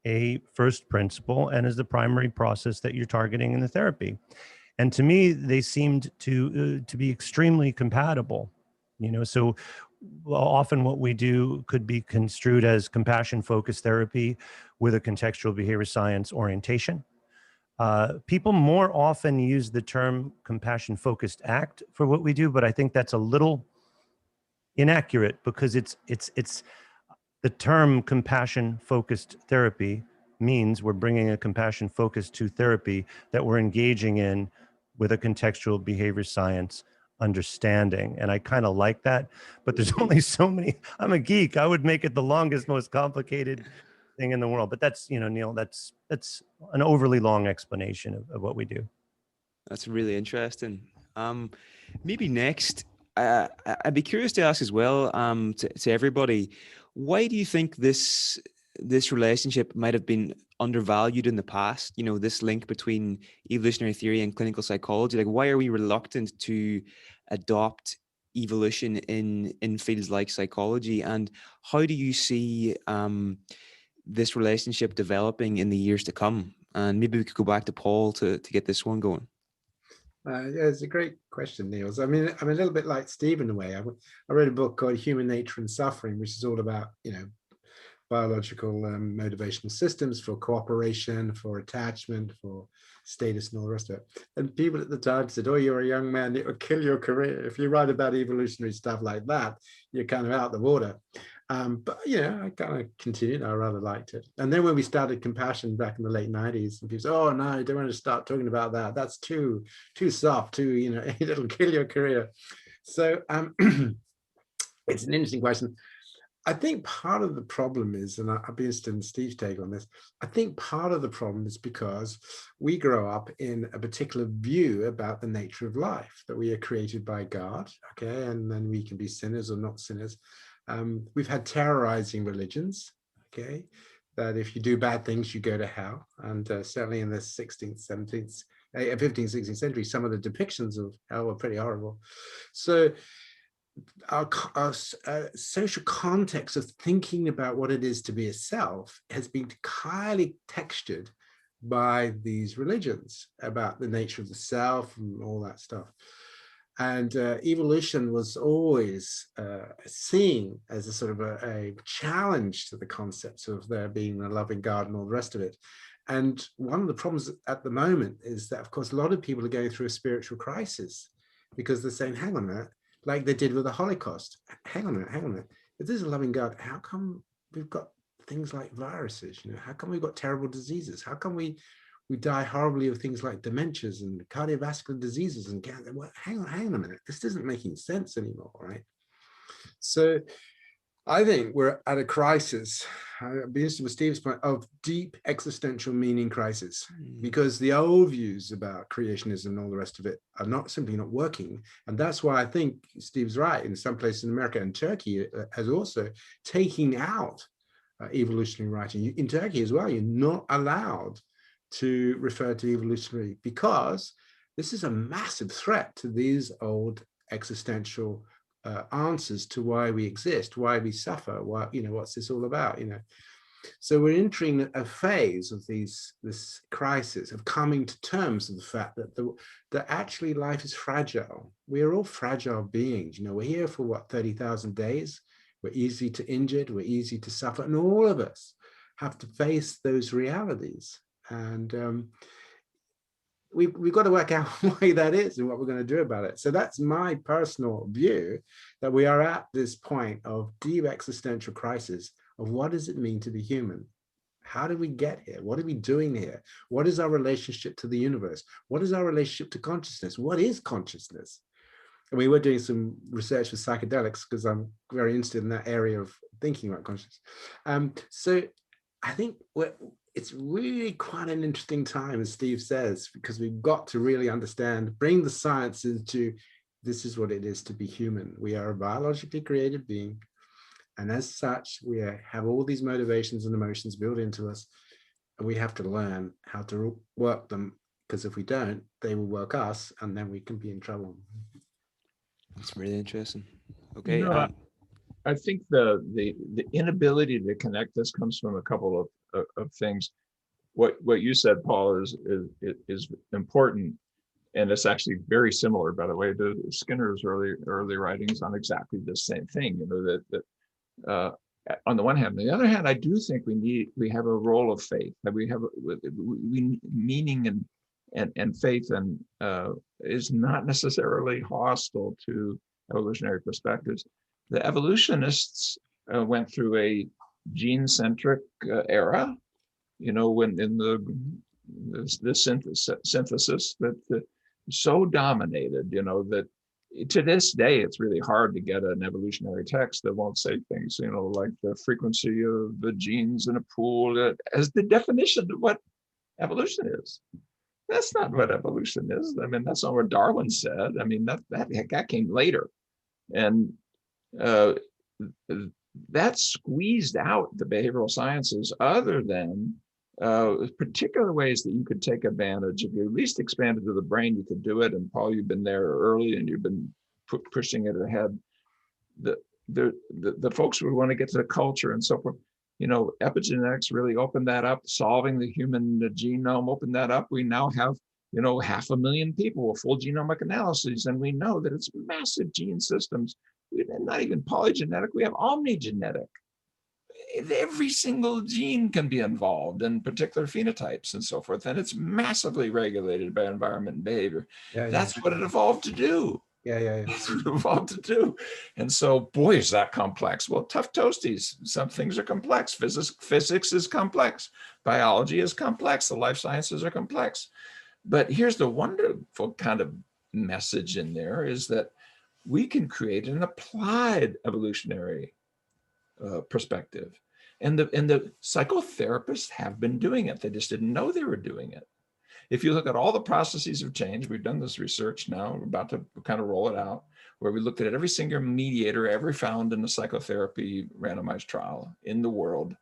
a first principle and as the primary process that you're targeting in the therapy? And to me, they seemed to be extremely compatible. You know, so often what we do could be construed as compassion-focused therapy with a contextual behavior science orientation. People more often use the term compassion-focused ACT for what we do, but I think that's a little inaccurate because it's the term compassion-focused therapy means we're bringing a compassion focus to therapy that we're engaging in with a contextual behavior science understanding. And I kind of like that, but there's only so many. I'm a geek. I would make it the longest, most complicated thing in the world. But that's, you know, Neil, that's an overly long explanation of what we do. That's really interesting. Maybe next, I'd be curious to ask as well, to everybody, why do you think this relationship might have been undervalued in the past? You know, this link between evolutionary theory and clinical psychology. Like, why are we reluctant to adopt evolution in fields like psychology? And how do you see this relationship developing in the years to come? And maybe we could go back to Paul to get this one going. Yeah, it's a great question, Niels. I mean, I'm a little bit like Steve in a way. I read a book called Human Nature and Suffering, which is all about, you know, biological motivational systems for cooperation, for attachment, for status, and all the rest of it. And people at the time said, "Oh, you're a young man, it will kill your career. If you write about evolutionary stuff like that, you're kind of out the water." But you know, I kind of continued. I rather liked it. And then when we started compassion back in the late 90s, and people said, "Oh no, you don't want to start talking about that. That's too soft, too, you know, it'll kill your career." So it's an interesting question. I think part of the problem is, and I'd be interested in Steve's take on this, I think part of the problem is because we grow up in a particular view about the nature of life, that we are created by God, okay, and then we can be sinners or not sinners. We've had terrorizing religions, okay, that if you do bad things, you go to hell. And certainly in the 16th, 17th, 15th, 16th century, some of the depictions of hell were pretty horrible. So our social context of thinking about what it is to be a self has been highly textured by these religions about the nature of the self and all that stuff. And evolution was always seen as a sort of a challenge to the concepts of there being a loving God and all the rest of it. And one of the problems at the moment is that, of course, a lot of people are going through a spiritual crisis because they're saying, hang on a minute, like they did with the Holocaust. Hang on a minute. If there's a loving God, how come we've got things like viruses? You know, how come we've got terrible diseases? How come we die horribly of things like dementias and cardiovascular diseases and cancer? Well, hang on a minute. This isn't making sense anymore, right? So I think we're at a crisis. I'd be interested with Steve's point of deep existential meaning crisis, because the old views about creationism and all the rest of it are simply not working. And that's why I think Steve's right. In some places in America and Turkey has also taken out evolutionary writing. In Turkey as well, you're not allowed to refer to evolutionary because this is a massive threat to these old existential answers to why we exist, why we suffer, why, you know, what's this all about, you know. So we're entering a phase of this crisis of coming to terms with the fact that actually life is fragile. We are all fragile beings, you know. We're here for what, 30,000 days. We're easy to injured, we're easy to suffer, and all of us have to face those realities. And we've got to work out why that is and what we're going to do about it. So that's my personal view, that we are at this point of deep existential crisis of what does it mean to be human? How did we get here? What are we doing here? What is our relationship to the universe? What is our relationship to consciousness? What is consciousness? And we were doing some research with psychedelics because I'm very interested in that area of thinking about consciousness. So I think it's really quite an interesting time, as Steve says, because we've got to really understand, bring the science into this is what it is to be human. We are a biologically created being. And as such, we have all these motivations and emotions built into us. And we have to learn how to work them, because if we don't, they will work us, and then we can be in trouble. That's really interesting. Okay. You know, I think the inability to connect this comes from a couple of things. What you said, Paul, is important, and it's actually very similar, by the way, to Skinner's early writings on exactly the same thing. You know, that on the one hand, on the other hand, I do think we have a role of faith, that we have meaning and faith, and is not necessarily hostile to evolutionary perspectives. The evolutionists went through Genecentric era, you know, when in the synthesis that so dominated, you know, that to this day, it's really hard to get an evolutionary text that won't say things, you know, like the frequency of the genes in a pool as the definition of what evolution is. That's not what evolution is. I mean, that's not what Darwin said. I mean, that came later. And that squeezed out the behavioral sciences other than particular ways that you could take advantage. If you at least expanded to the brain, you could do it. And Paul, you've been there early and you've been pushing it ahead. The folks who want to get to the culture and so forth, you know, epigenetics really opened that up. Solving the human genome opened that up. We now have, you know, 500,000 people with full genomic analyses, and we know that it's massive gene systems. We're not even polygenetic, we have omnigenetic. Every single gene can be involved in particular phenotypes and so forth, and it's massively regulated by environment and behavior. That's what it evolved to do. That's what it evolved to do. And so, boy, is that complex. Well, tough toasties. Some things are complex. Physics is complex. Biology is complex. The life sciences are complex. But here's the wonderful kind of message in there is that we can create an applied evolutionary perspective. And the psychotherapists have been doing it. They just didn't know they were doing it. If you look at all the processes of change, we've done this research now, we're about to kind of roll it out, where we looked at every single mediator ever found in the psychotherapy randomized trial in the world,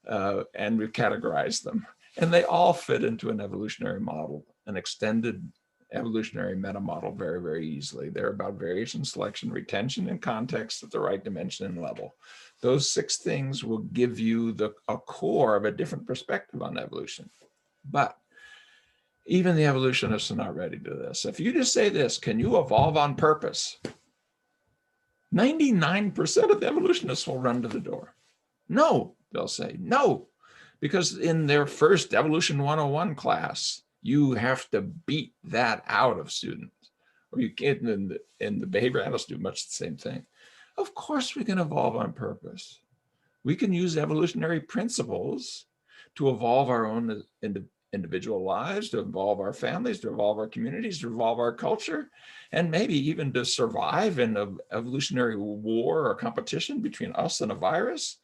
and we've categorized them. And they all fit into an evolutionary model, an extended evolutionary meta model very, very easily. They're about variation, selection, retention, and context at the right dimension and level. Those 6 things will give you a core of a different perspective on evolution. But even the evolutionists are not ready to this. If you just say this, can you evolve on purpose? 99% of the evolutionists will run to the door. No, they'll say no, because in their first Evolution 101 class, you have to beat that out of students. Or you can't, in the behavior analysts do much the same thing. Of course we can evolve on purpose. We can use evolutionary principles to evolve our own individual lives, to evolve our families, to evolve our communities, to evolve our culture, and maybe even to survive in an evolutionary war or competition between us and a virus.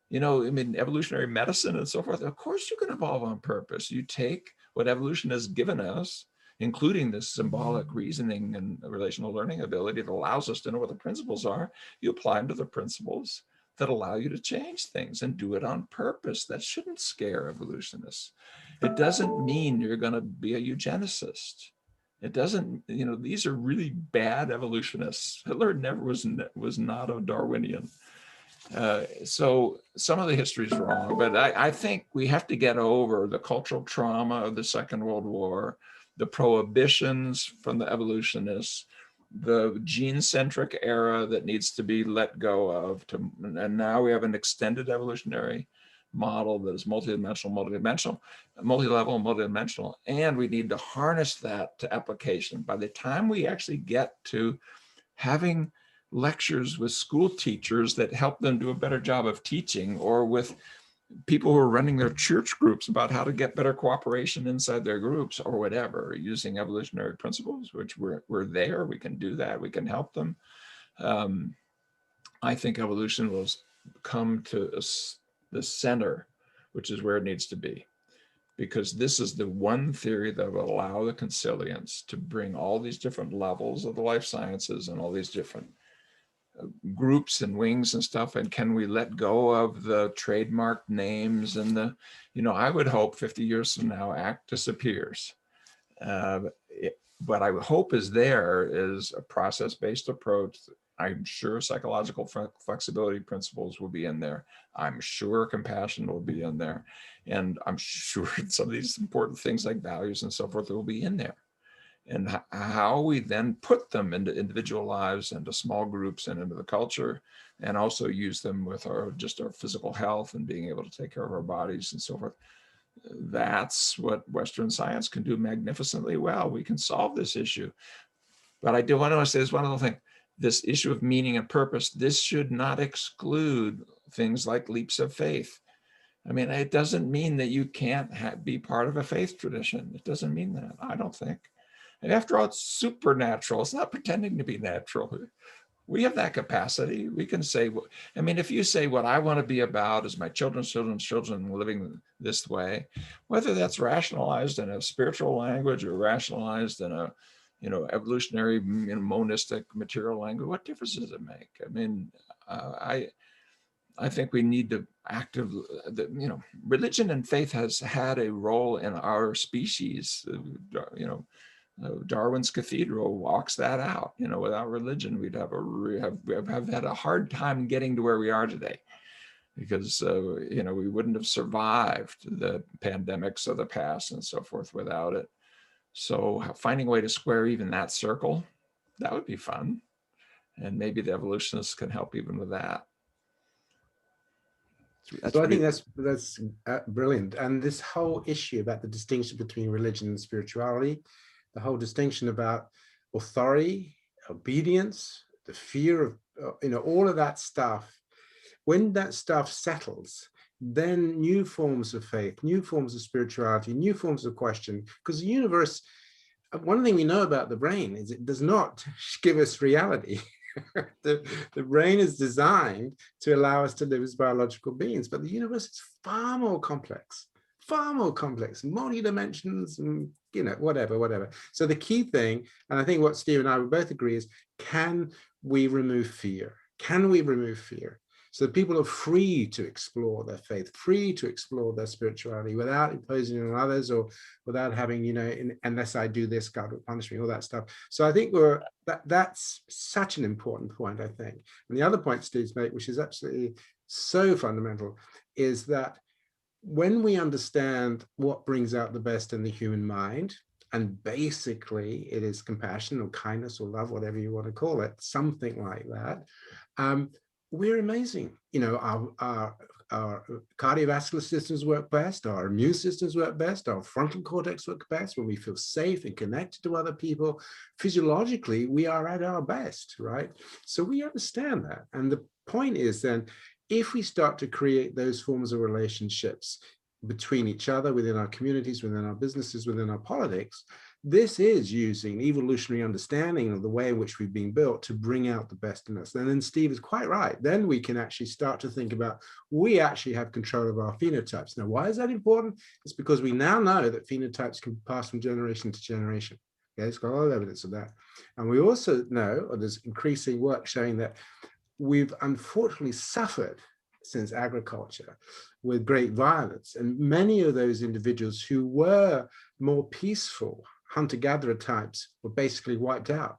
You know, I mean, evolutionary medicine and so forth. Of course you can evolve on purpose. You take what evolution has given us, including this symbolic reasoning and relational learning ability that allows us to know what the principles are. You apply them to the principles that allow you to change things and do it on purpose. That shouldn't scare evolutionists. It doesn't mean you're going to be a eugenicist. It doesn't, you know, these are really bad evolutionists. Hitler never was not a Darwinian. So some of the history is wrong, but I think we have to get over the cultural trauma of the Second World War, the prohibitions from the evolutionists, the genecentric era that needs to be let go of. And now we have an extended evolutionary model that is multidimensional, multi-level, multidimensional, and we need to harness that to application. By the time we actually get to having lectures with school teachers that help them do a better job of teaching, or with people who are running their church groups about how to get better cooperation inside their groups or whatever, using evolutionary principles, which we're there, we can do that, we can help them. I think evolution will come to the center, which is where it needs to be, because this is the one theory that will allow the consilience to bring all these different levels of the life sciences and all these different groups and wings and stuff. And can we let go of the trademark names and the, you know, I would hope 50 years from now, ACT disappears. What I hope is there is a process-based approach. I'm sure psychological flexibility principles will be in there. I'm sure compassion will be in there. And I'm sure some of these important things like values and so forth will be in there. And how we then put them into individual lives, into small groups, and into the culture, and also use them with our physical health and being able to take care of our bodies and so forth. That's what Western science can do magnificently well. We can solve this issue. But I do want to say this one other thing. This issue of meaning and purpose, this should not exclude things like leaps of faith. I mean, it doesn't mean that you can't be part of a faith tradition. It doesn't mean that, I don't think. And after all, it's supernatural. It's not pretending to be natural. We have that capacity. We can say, I mean, if you say what I want to be about is my children's children living this way, whether that's rationalized in a spiritual language or rationalized in a, evolutionary, monistic material language, what difference does it make? I mean, I think we need to religion and faith has had a role in our species. Darwin's cathedral walks that out. Without religion, we'd have had a hard time getting to where we are today, because we wouldn't have survived the pandemics of the past and so forth without it. So finding a way to square even that circle, that would be fun, and maybe the evolutionists can help even with that. So I think that's brilliant. And this whole issue about the distinction between religion and spirituality, the whole distinction about authority, obedience, the fear of, all of that stuff, when that stuff settles, then new forms of faith, new forms of spirituality, new forms of question, because the universe, one thing we know about the brain is it does not give us reality. The brain is designed to allow us to live as biological beings, but the universe is far more complex, multi dimensions, and whatever. So the key thing, and I think what Steve and I would both agree, is can we remove fear? So that people are free to explore their faith, free to explore their spirituality without imposing it on others, or without having, unless I do this, God will punish me, all that stuff. So I think that's such an important point, I think. And the other point Steve's made, which is absolutely so fundamental, is that when we understand what brings out the best in the human mind, and basically it is compassion or kindness or love, whatever you want to call it, something like that, we're amazing. Our cardiovascular systems work best, our immune systems work best, our frontal cortex work best when we feel safe and connected to other people. Physiologically, we are at our best, right? So we understand that. And the point is then, if we start to create those forms of relationships between each other, within our communities, within our businesses, within our politics, this is using evolutionary understanding of the way in which we've been built to bring out the best in us. And then Steve is quite right. Then we can actually start to think about, we actually have control of our phenotypes. Now, why is that important? It's because we now know that phenotypes can pass from generation to generation. Okay, it's got a lot of evidence of that. And we also know, or there's increasing work showing that we've unfortunately suffered since agriculture with great violence. And many of those individuals who were more peaceful hunter-gatherer types were basically wiped out.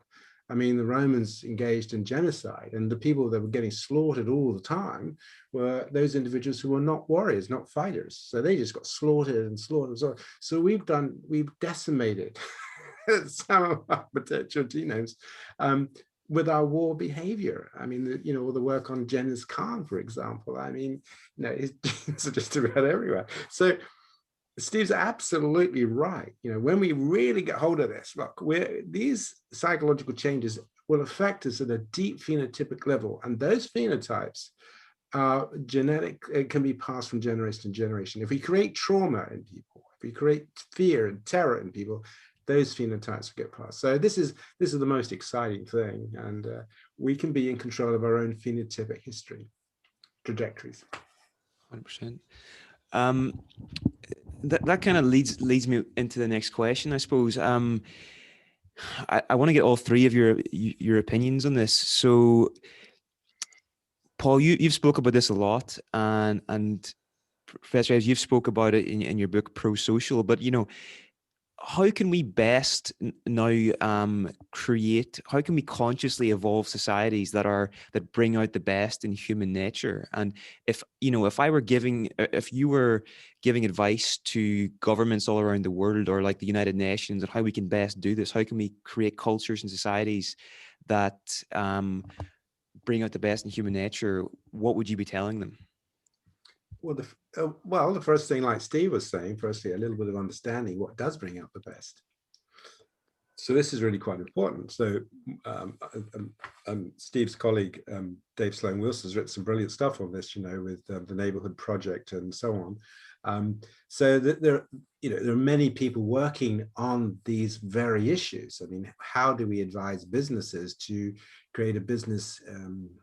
I mean, the Romans engaged in genocide, and the people that were getting slaughtered all the time were those individuals who were not warriors, not fighters. So they just got slaughtered and slaughtered. So we've decimated some of our potential genomes with our war behavior. I mean, all the work on Genghis Khan, for example. I mean, his genes are just about everywhere. So Steve's absolutely right. When we really get hold of this, look, these psychological changes will affect us at a deep phenotypic level, and those phenotypes are genetic. It can be passed from generation to generation. If we create trauma in people, if we create fear and terror in people, those phenotypes will get passed. So this is the most exciting thing, and we can be in control of our own phenotypic history trajectories. 100%. That kind of leads me into the next question, I suppose. I want to get all three of your opinions on this. So, Paul, you've spoke about this a lot, and Professor Evans, you've spoke about it in your book Pro-Social. But how can we best now how can we consciously evolve societies that bring out the best in human nature? And if you were giving advice to governments all around the world, or like the United Nations, on how we can best do this, how can we create cultures and societies that bring out the best in human nature, what would you be telling them? Well, the first thing, like Steve was saying, firstly, a little bit of understanding what does bring out the best. So this is really quite important. So Steve's colleague, Dave Sloan Wilson, has written some brilliant stuff on this, you know, with the Neighborhood Project and so on. So that there are many people working on these very issues. I mean, how do we advise businesses to create a business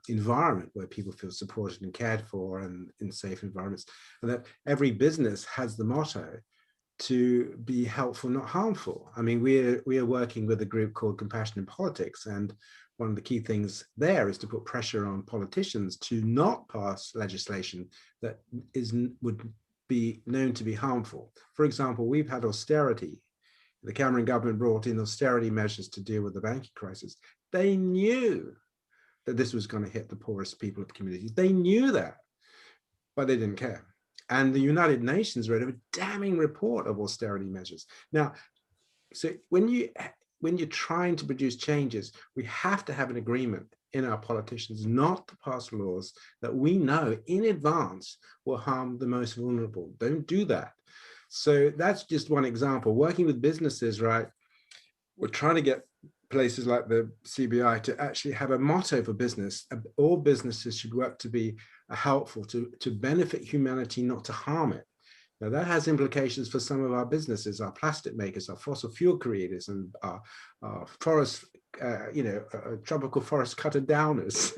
environment where people feel supported and cared for and in safe environments? And that every business has the motto to be helpful, not harmful. I mean, we are working with a group called Compassion in Politics, and one of the key things there is to put pressure on politicians to not pass legislation that would be known to be harmful. For example, we've had austerity. The Cameron government brought in austerity measures to deal with the banking crisis. They knew that this was going to hit the poorest people of the community. They knew that, but they didn't care. And the United Nations wrote a damning report of austerity measures. Now, so when you're trying to produce changes, we have to have an agreement in our politicians not to pass laws that we know in advance will harm the most vulnerable. Don't do that. So that's just one example. Working with businesses, right? We're trying to get places like the CBI to actually have a motto for business. All businesses should work to be helpful, to benefit humanity, not to harm it. Now that has implications for some of our businesses, our plastic makers, our fossil fuel creators, and our forest, tropical forest cutter downers.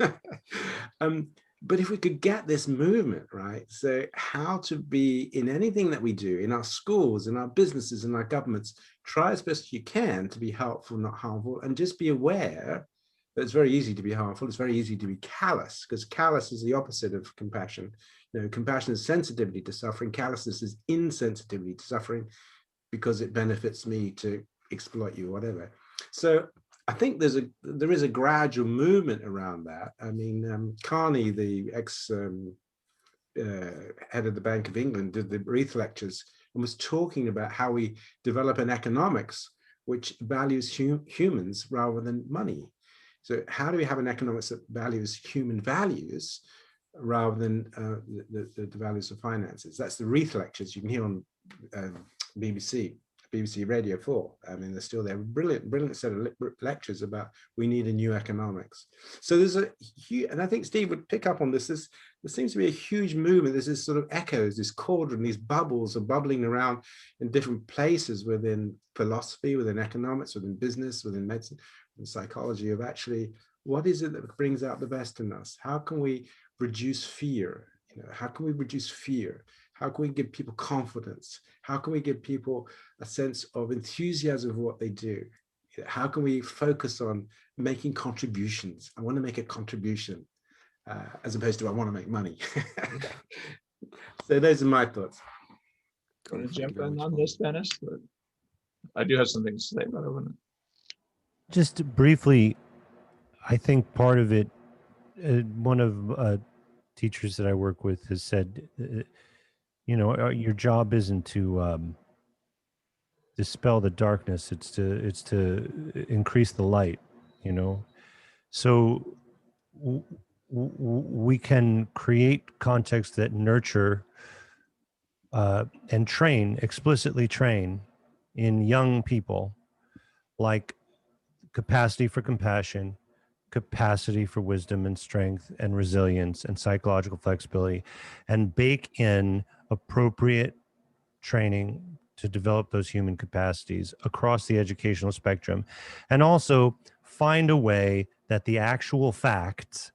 But if we could get this movement, right? So how to be in anything that we do, in our schools, in our businesses, in our governments, try as best you can to be helpful, not harmful, and just be aware that it's very easy to be harmful. It's very easy to be callous, because callous is the opposite of compassion. You know, compassion is sensitivity to suffering. Callousness is insensitivity to suffering because it benefits me to exploit you, whatever. So I think there is a gradual movement around that. I mean, Carney, the ex head of the Bank of England, did the Wreath lectures and was talking about how we develop an economics which values humans rather than money. So how do we have an economics that values human values rather than the values of finances? That's the Wreath lectures you can hear on BBC Radio 4. I mean, they're still there. Brilliant set of lectures about we need a new economics. So there's a huge, and I think Steve would pick up on this. There seems to be a huge movement. There's this sort of echoes, this cauldron, these bubbles are bubbling around in different places within philosophy, within economics, within business, within medicine, and psychology, of actually what is it that brings out the best in us? How can we reduce fear? You know, how can we reduce fear? How can we give people confidence? How can we give people a sense of enthusiasm for what they do? How can we focus on making contributions? I want to make a contribution as opposed to I want to make money. So those are my thoughts. I'm going to jump in on this, Dennis, but I do have something to say about it. Just briefly, I think part of it, one of teachers that I work with has said, your job isn't to dispel the darkness; it's to increase the light. So we can create contexts that nurture and explicitly train in young people, like capacity for compassion, capacity for wisdom and strength and resilience and psychological flexibility, and bake in appropriate training to develop those human capacities across the educational spectrum, and also find a way that the actual facts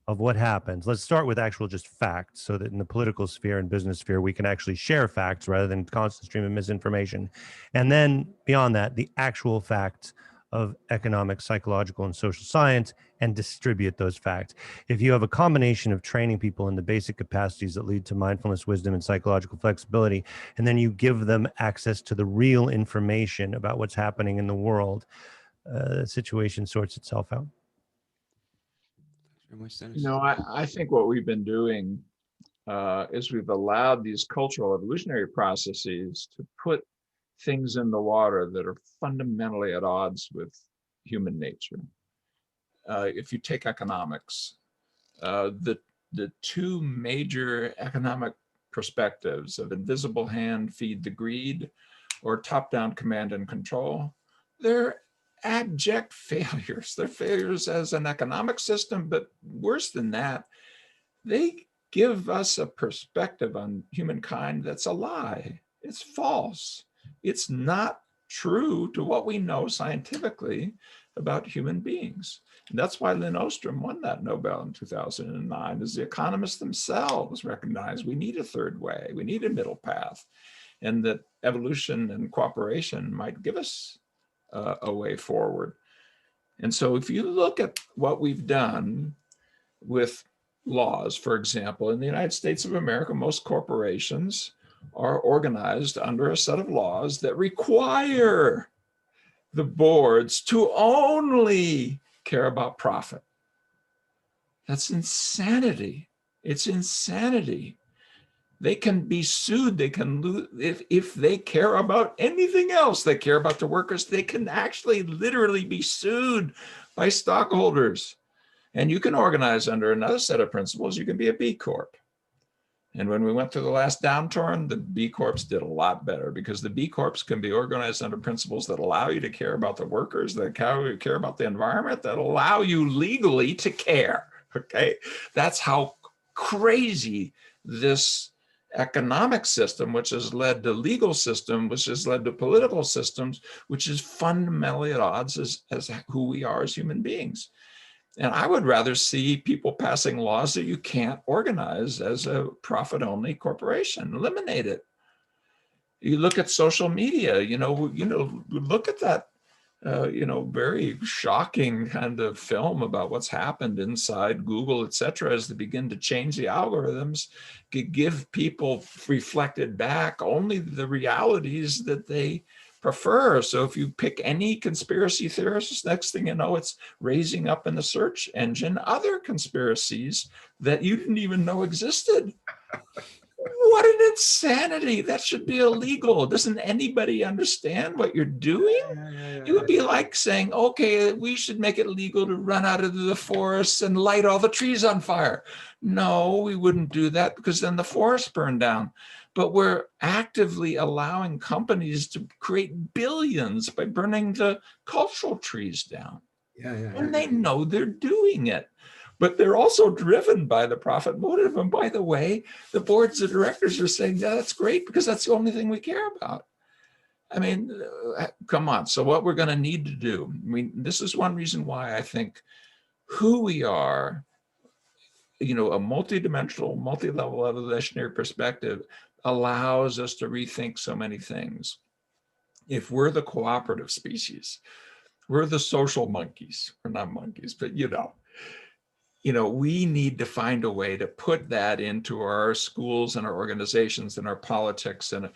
of what happens, let's start with actual just facts, so that in the political sphere and business sphere, we can actually share facts rather than constant stream of misinformation. And then beyond that, the actual facts of economic, psychological, and social science, and distribute those facts. If you have a combination of training people in the basic capacities that lead to mindfulness, wisdom, and psychological flexibility, and then you give them access to the real information about what's happening in the world, the situation sorts itself out. I think what we've been doing is we've allowed these cultural evolutionary processes to put things in the water that are fundamentally at odds with human nature. If you take economics, the two major economic perspectives of invisible hand, feed the greed, or top-down command and control, they're abject failures. They're failures as an economic system, but worse than that, they give us a perspective on humankind that's a lie. It's false. It's not true to what we know scientifically about human beings. And that's why Lynn Ostrom won that Nobel in 2009, as the economists themselves recognized we need a third way, we need a middle path, and that evolution and cooperation might give us a way forward. And so if you look at what we've done with laws, for example, in the United States of America, most corporations are organized under a set of laws that require the boards to only care about profit. That's insanity. It's insanity. They can be sued. They can lose if they care about anything else. They care about the workers. They can actually literally be sued by stockholders. And you can organize under another set of principles. You can be a B Corp. And when we went through the last downturn, the B Corps did a lot better, because the B Corps can be organized under principles that allow you to care about the workers, that care about the environment, that allow you legally to care. Okay, that's how crazy this economic system, which has led to legal system, which has led to political systems, which is fundamentally at odds as who we are as human beings. And I would rather see people passing laws that you can't organize as a profit-only corporation. Eliminate it. You look at social media. Look at that. Very shocking kind of film about what's happened inside Google, et cetera, as they begin to change the algorithms, give people reflected back only the realities that they prefer. So if you pick any conspiracy theorists, next thing you know, it's raising up in the search engine other conspiracies that you didn't even know existed. What an insanity. That should be illegal. Doesn't anybody understand what you're doing? It would be like saying, okay, we should make it legal to run out into the forests and light all the trees on fire. No, we wouldn't do that, because then the forests burn down. But we're actively allowing companies to create billions by burning the cultural trees down. And they know they're doing it. But they're also driven by the profit motive. And by the way, the boards of directors are saying, yeah, that's great, because that's the only thing we care about. I mean, come on. So what we're going to need to do, this is one reason why I think who we are, a multidimensional, multi-level evolutionary perspective allows us to rethink so many things. If we're the cooperative species, we're the social monkeys. We're not monkeys, but we need to find a way to put that into our schools and our organizations and our politics, and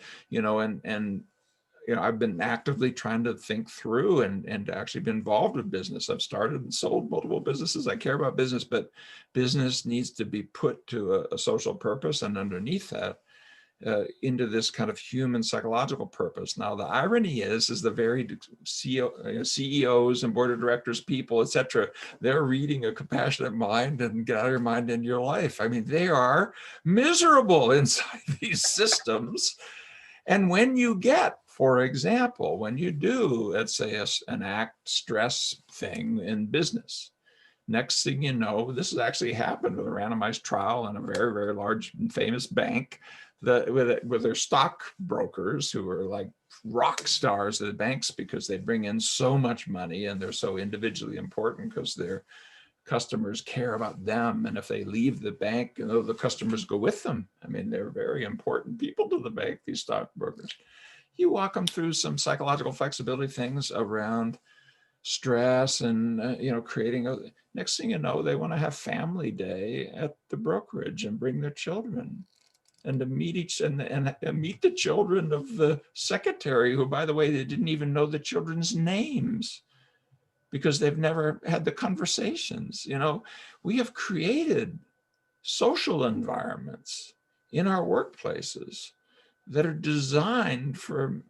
I've been actively trying to think through and actually been involved with business. I've started and sold multiple businesses. I care about business, but business needs to be put to a social purpose, and underneath that, into this kind of human psychological purpose. Now, the irony is the very CEOs and board of directors, people, et cetera, they're reading A Compassionate Mind and Get Out of Your Mind Into Your Life. I mean, they are miserable inside these systems. And when you get, for example, when you do, let's say, an ACT stress thing in business, next thing you know, this has actually happened with a randomized trial in a very, very large and famous bank, with their stockbrokers, who are like rock stars of the banks because they bring in so much money and they're so individually important because their customers care about them. And if they leave the bank, the customers go with them. I mean, they're very important people to the bank, these stockbrokers. You walk them through some psychological flexibility things around stress and creating next thing you know, they want to have family day at the brokerage and bring their children, and to meet meet the children of the secretary, who, by the way, they didn't even know the children's names because they've never had the conversations. We have created social environments in our workplaces that are designed for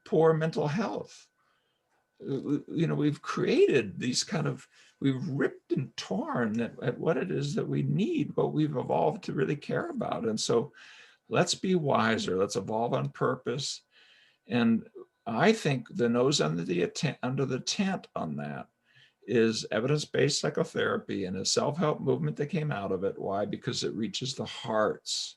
poor mental health. We've created these we've ripped and torn at what it is that we need, what we've evolved to really care about. And so let's be wiser, let's evolve on purpose. And I think the nose under the tent on that is evidence-based psychotherapy and a self-help movement that came out of it. Why? Because it reaches the hearts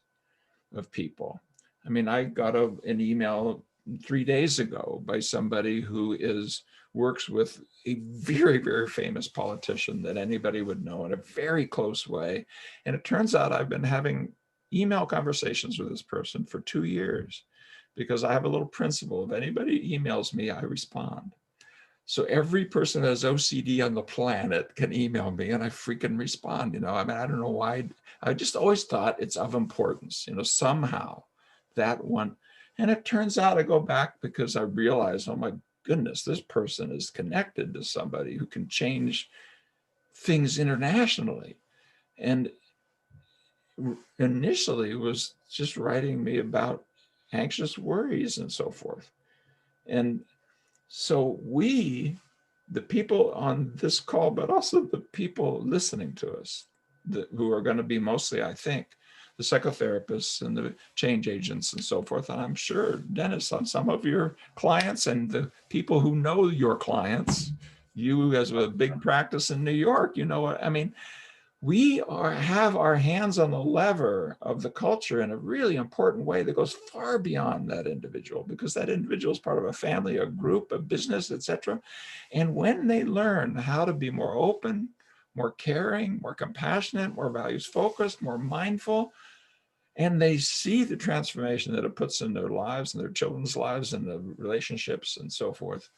of people. I mean, I got an email 3 days ago by somebody who works with a very, very famous politician that anybody would know in a very close way. And it turns out I've been having email conversations with this person for 2 years because I have a little principle. If anybody emails me, I respond. So every person that has OCD on the planet can email me and I freaking respond, you know. I mean, I don't know why. I just always thought it's of importance, you know, somehow that one. And it turns out I go back because I realize, oh my goodness, this person is connected to somebody who can change things internationally. And initially was just writing me about anxious worries and so forth. And so we, the people on this call, but also the people listening to us, who are going to be mostly, I think, the psychotherapists and the change agents and so forth. And I'm sure, Dennis, on some of your clients and the people who know your clients, you as a big practice in New York, you know what I mean? We have our hands on the lever of the culture in a really important way that goes far beyond that individual, because that individual is part of a family, a group, a business, etc. And when they learn how to be more open, more caring, more compassionate, more values focused, more mindful, and they see the transformation that it puts in their lives and their children's lives and the relationships and so forth,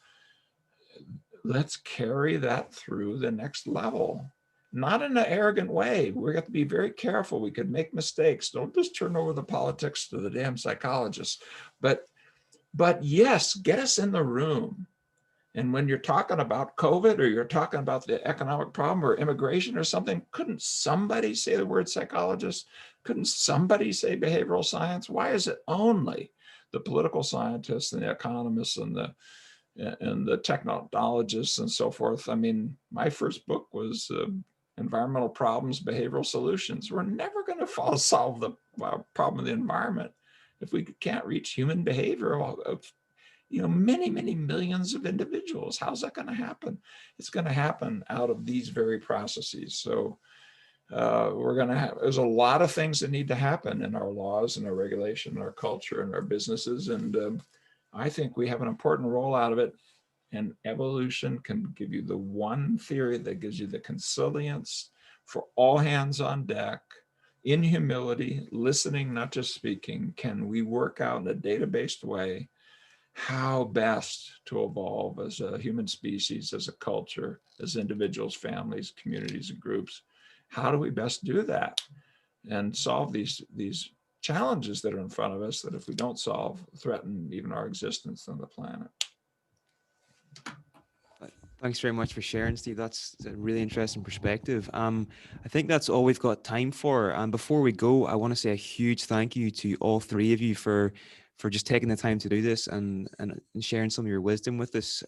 let's carry that through the next level. Not in an arrogant way. We have to be very careful. We could make mistakes. Don't just turn over the politics to the damn psychologists. But yes, get us in the room. And when you're talking about COVID or you're talking about the economic problem or immigration or something, couldn't somebody say the word psychologist? Couldn't somebody say behavioral science? Why is it only the political scientists and the economists and the technologists and so forth? I mean, my first book was Environmental Problems, Behavioral Solutions. We're never going to solve the problem of the environment if we can't reach human behavior of, you know, many, many millions of individuals. How's that going to happen? It's going to happen out of these very processes. So there's a lot of things that need to happen in our laws and our regulation, and our culture and our businesses. And I think we have an important role out of it. And evolution can give you the one theory that gives you the consilience for all hands on deck, in humility, listening, not just speaking. Can we work out in a data-based way how best to evolve as a human species, as a culture, as individuals, families, communities, and groups? How do we best do that and solve these challenges that are in front of us that, if we don't solve, threaten even our existence on the planet? Thanks very much for sharing, Steve. That's a really interesting perspective. I think that's all we've got time for. And before we go, I want to say a huge thank you to all three of you for just taking the time to do this and sharing some of your wisdom with us.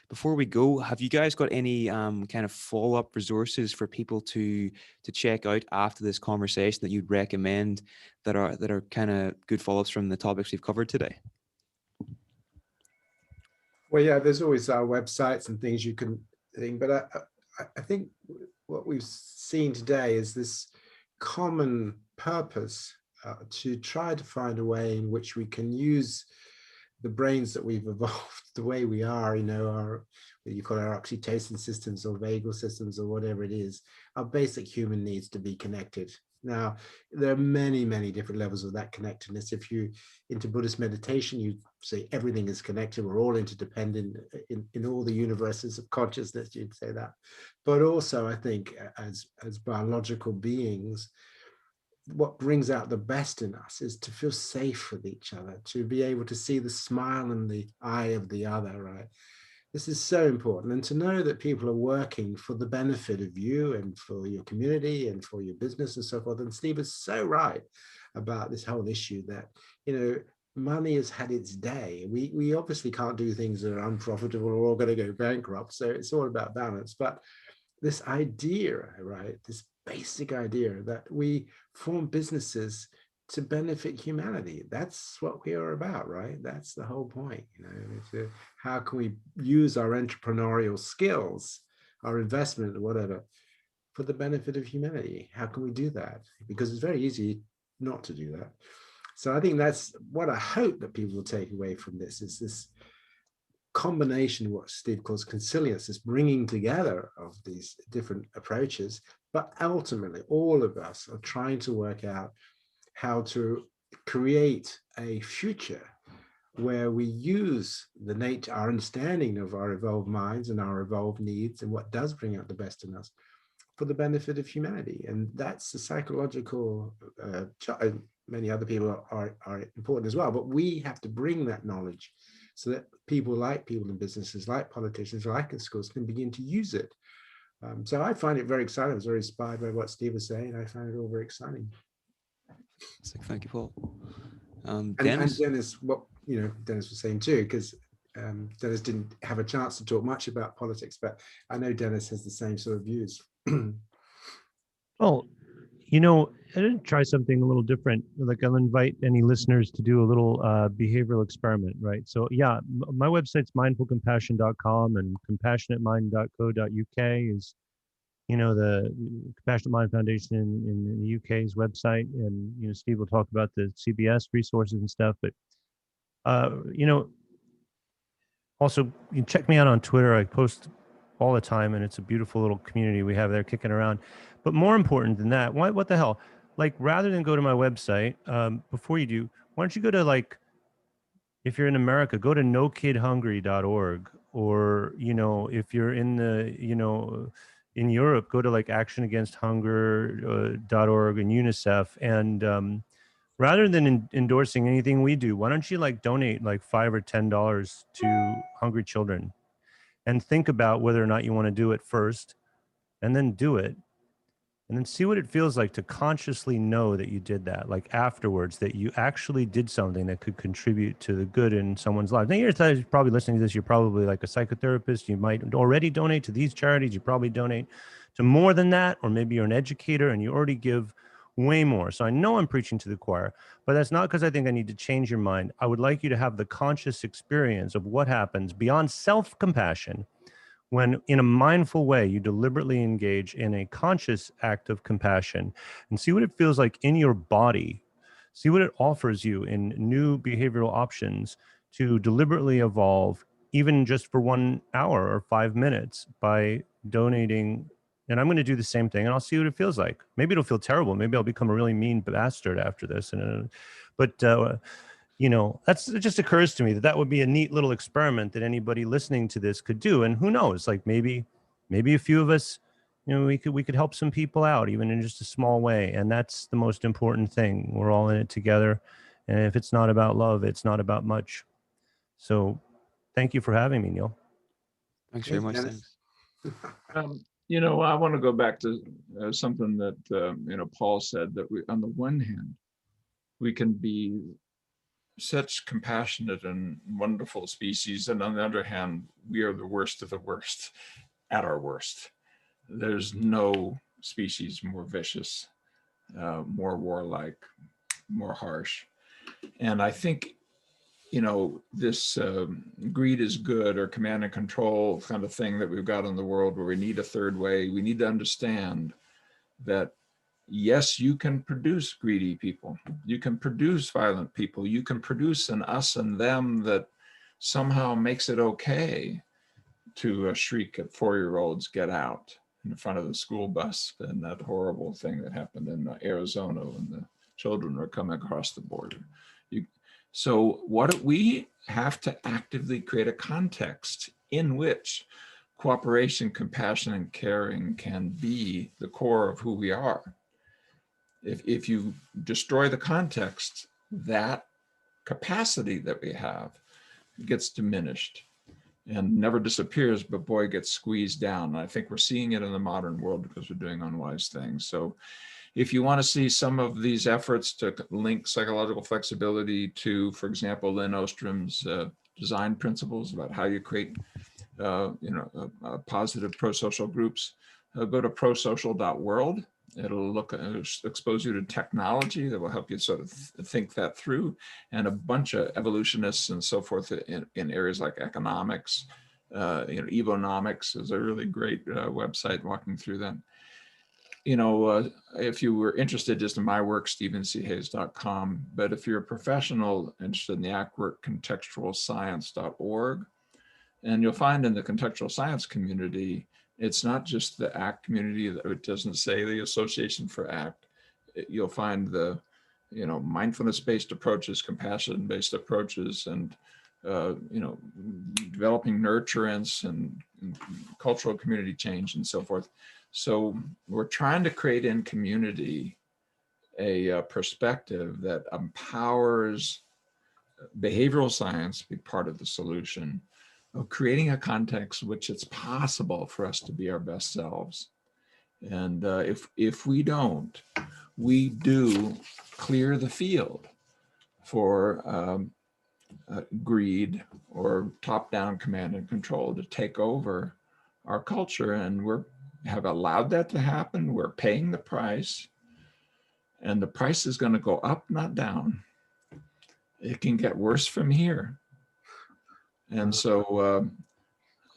Before we go, have you guys got any kind of follow-up resources for people to check out after this conversation that you'd recommend that are kind of good follow-ups from the topics we've covered today? Well, yeah, there's always our websites and things you can think, but I think what we've seen today is this common purpose to try to find a way in which we can use the brains that we've evolved the way we are, you know, what you call our oxytocin systems or vagal systems or whatever it is, our basic human needs to be connected. Now, there are many, many different levels of that connectedness. If you're into Buddhist meditation, you say everything is connected. We're all interdependent in all the universes of consciousness, you'd say that. But also, I think, as biological beings, what brings out the best in us is to feel safe with each other, to be able to see the smile in the eye of the other, right? This is so important. And to know that people are working for the benefit of you and for your community and for your business and so forth. And Steve is so right about this whole issue that, you know, money has had its day. We obviously can't do things that are unprofitable or all going to go bankrupt. So it's all about balance. But this idea, right, this basic idea that we form businesses to benefit humanity. That's what we are about, right? That's the whole point. How can we use our entrepreneurial skills, our investment, whatever, for the benefit of humanity? How can we do that? Because it's very easy not to do that. So I think that's what I hope that people will take away from this, is this combination of what Steve calls consilience, this bringing together of these different approaches. But ultimately, all of us are trying to work out how to create a future where we use the nature, our understanding of our evolved minds and our evolved needs and what does bring out the best in us for the benefit of humanity. And that's the psychological, many other people are important as well, but we have to bring that knowledge so that people in businesses, like politicians, like in schools, can begin to use it. So I find it very exciting. I was very inspired by what Steve was saying. I find it all very exciting. So thank you, Paul. Dennis? And Dennis, what Dennis was saying too, because Dennis didn't have a chance to talk much about politics, but I know Dennis has the same sort of views. Well, I didn't try something a little different. Like, I'll invite any listeners to do a little behavioral experiment, right? So yeah, my website's mindfulcompassion.com, and compassionatemind.co.uk is, the Compassionate Mind Foundation in the UK's website. And, Steve will talk about the CBS resources and stuff. But, also, you can check me out on Twitter. I post all the time, and it's a beautiful little community we have there kicking around. But more important than that, what the hell? Like, rather than go to my website, before you do, why don't you go to, like, if you're in America, go to nokidhungry.org, or, if you're in the, in Europe, go to like actionagainsthunger.org and UNICEF. And rather than endorsing anything we do, why don't you like donate like $5 or $10 to hungry children, and think about whether or not you want to do it first, and then do it. And then see what it feels like to consciously know that you did that, like afterwards, that you actually did something that could contribute to the good in someone's life. Now, you're probably listening to this, you're probably like a psychotherapist. You might already donate to these charities. You probably donate to more than that, or maybe you're an educator and you already give way more. So I know I'm preaching to the choir, but that's not because I think I need to change your mind. I would like you to have the conscious experience of what happens beyond self-compassion when, in a mindful way, you deliberately engage in a conscious act of compassion, and see what it feels like in your body. See what it offers you in new behavioral options to deliberately evolve, even just for 1 hour or 5 minutes, by donating. And I'm going to do the same thing, and I'll see what it feels like. Maybe it'll feel terrible. Maybe I'll become a really mean bastard after this. It just occurs to me that would be a neat little experiment that anybody listening to this could do. And who knows, like maybe a few of us, we could help some people out, even in just a small way. And that's the most important thing. We're all in it together. And if it's not about love, it's not about much. So thank you for having me, Neil. Thanks very much. Thanks. I want to go back to something that, Paul said, that we, on the one hand, we can be such compassionate and wonderful species, and on the other hand, we are the worst of the worst at our worst. There's no species more vicious, more warlike, more harsh. And I think, this greed is good, or command and control kind of thing that we've got in the world, where we need a third way. We need to understand that, yes, you can produce greedy people. You can produce violent people. You can produce an us and them that somehow makes it okay to shriek at 4-year-olds, get out, in front of the school bus, and that horrible thing that happened in Arizona when the children were coming across the border. So what we have to actively create a context in which cooperation, compassion, and caring can be the core of who we are. If you destroy the context, that capacity that we have gets diminished and never disappears, but boy, gets squeezed down. And I think we're seeing it in the modern world because we're doing unwise things. So if you want to see some of these efforts to link psychological flexibility to, for example, Lynn Ostrom's design principles about how you create positive pro-social groups, go to prosocial.world. It'll expose you to technology that will help you sort of think that through, and a bunch of evolutionists and so forth in areas like economics. Evonomics is a really great website walking through that. If you were interested just in my work, stephenchayes.com. But if you're a professional interested in the ACT work, contextualscience.org. And you'll find in the contextual science community, it's not just the ACT community. It doesn't say the Association for ACT. You'll find the, mindfulness-based approaches, compassion-based approaches, and developing nurturance and cultural community change and so forth. So we're trying to create in community a perspective that empowers behavioral science to be part of the solution, of creating a context in which it's possible for us to be our best selves. And if we don't, we do clear the field for greed or top-down command and control to take over our culture. And we have allowed that to happen. We're paying the price, and the price is going to go up, not down. It can get worse from here. And so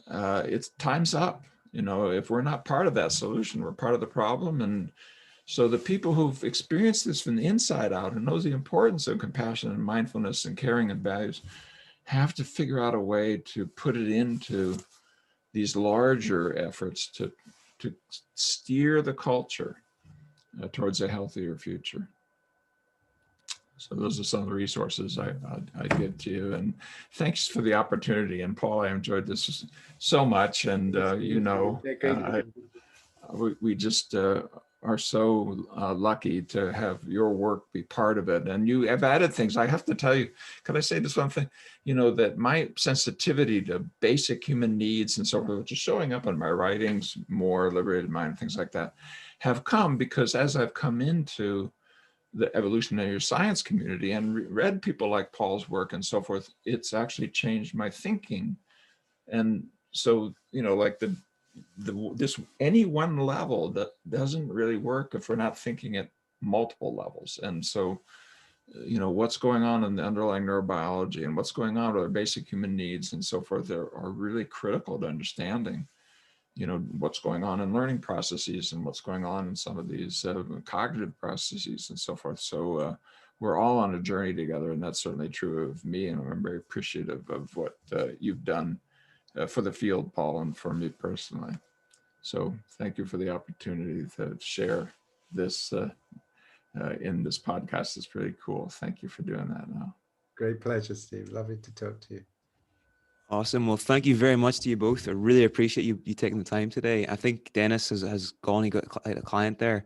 it's time's up. If we're not part of that solution, we're part of the problem. And so the people who've experienced this from the inside out and knows the importance of compassion and mindfulness and caring and values have to figure out a way to put it into these larger efforts to steer the culture towards a healthier future. So those are some of the resources I give to you, and thanks for the opportunity. And Paul, I enjoyed this so much, and we just are so lucky to have your work be part of it. And you have added things. I have to tell you, could I say this one thing? That my sensitivity to basic human needs and so forth, which is showing up in my writings, more liberated mind, things like that, have come because as I've come into the evolutionary science community and read people like Paul's work and so forth, it's actually changed my thinking. And so, like this any one level that doesn't really work if we're not thinking at multiple levels. And so, what's going on in the underlying neurobiology and what's going on with our basic human needs and so forth are really critical to understanding what's going on in learning processes and what's going on in some of these cognitive processes and so forth. So we're all on a journey together, and that's certainly true of me. And I'm very appreciative of what you've done for the field, Paul, and for me personally. So thank you for the opportunity to share this in this podcast. It's pretty cool. Thank you for doing that now. Great pleasure, Steve. Lovely to talk to you. Awesome. Well, thank you very much to you both. I really appreciate you taking the time today. I think Dennis has gone, he got a client there.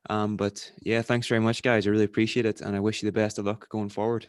But yeah, thanks very much, guys. I really appreciate it. And I wish you the best of luck going forward.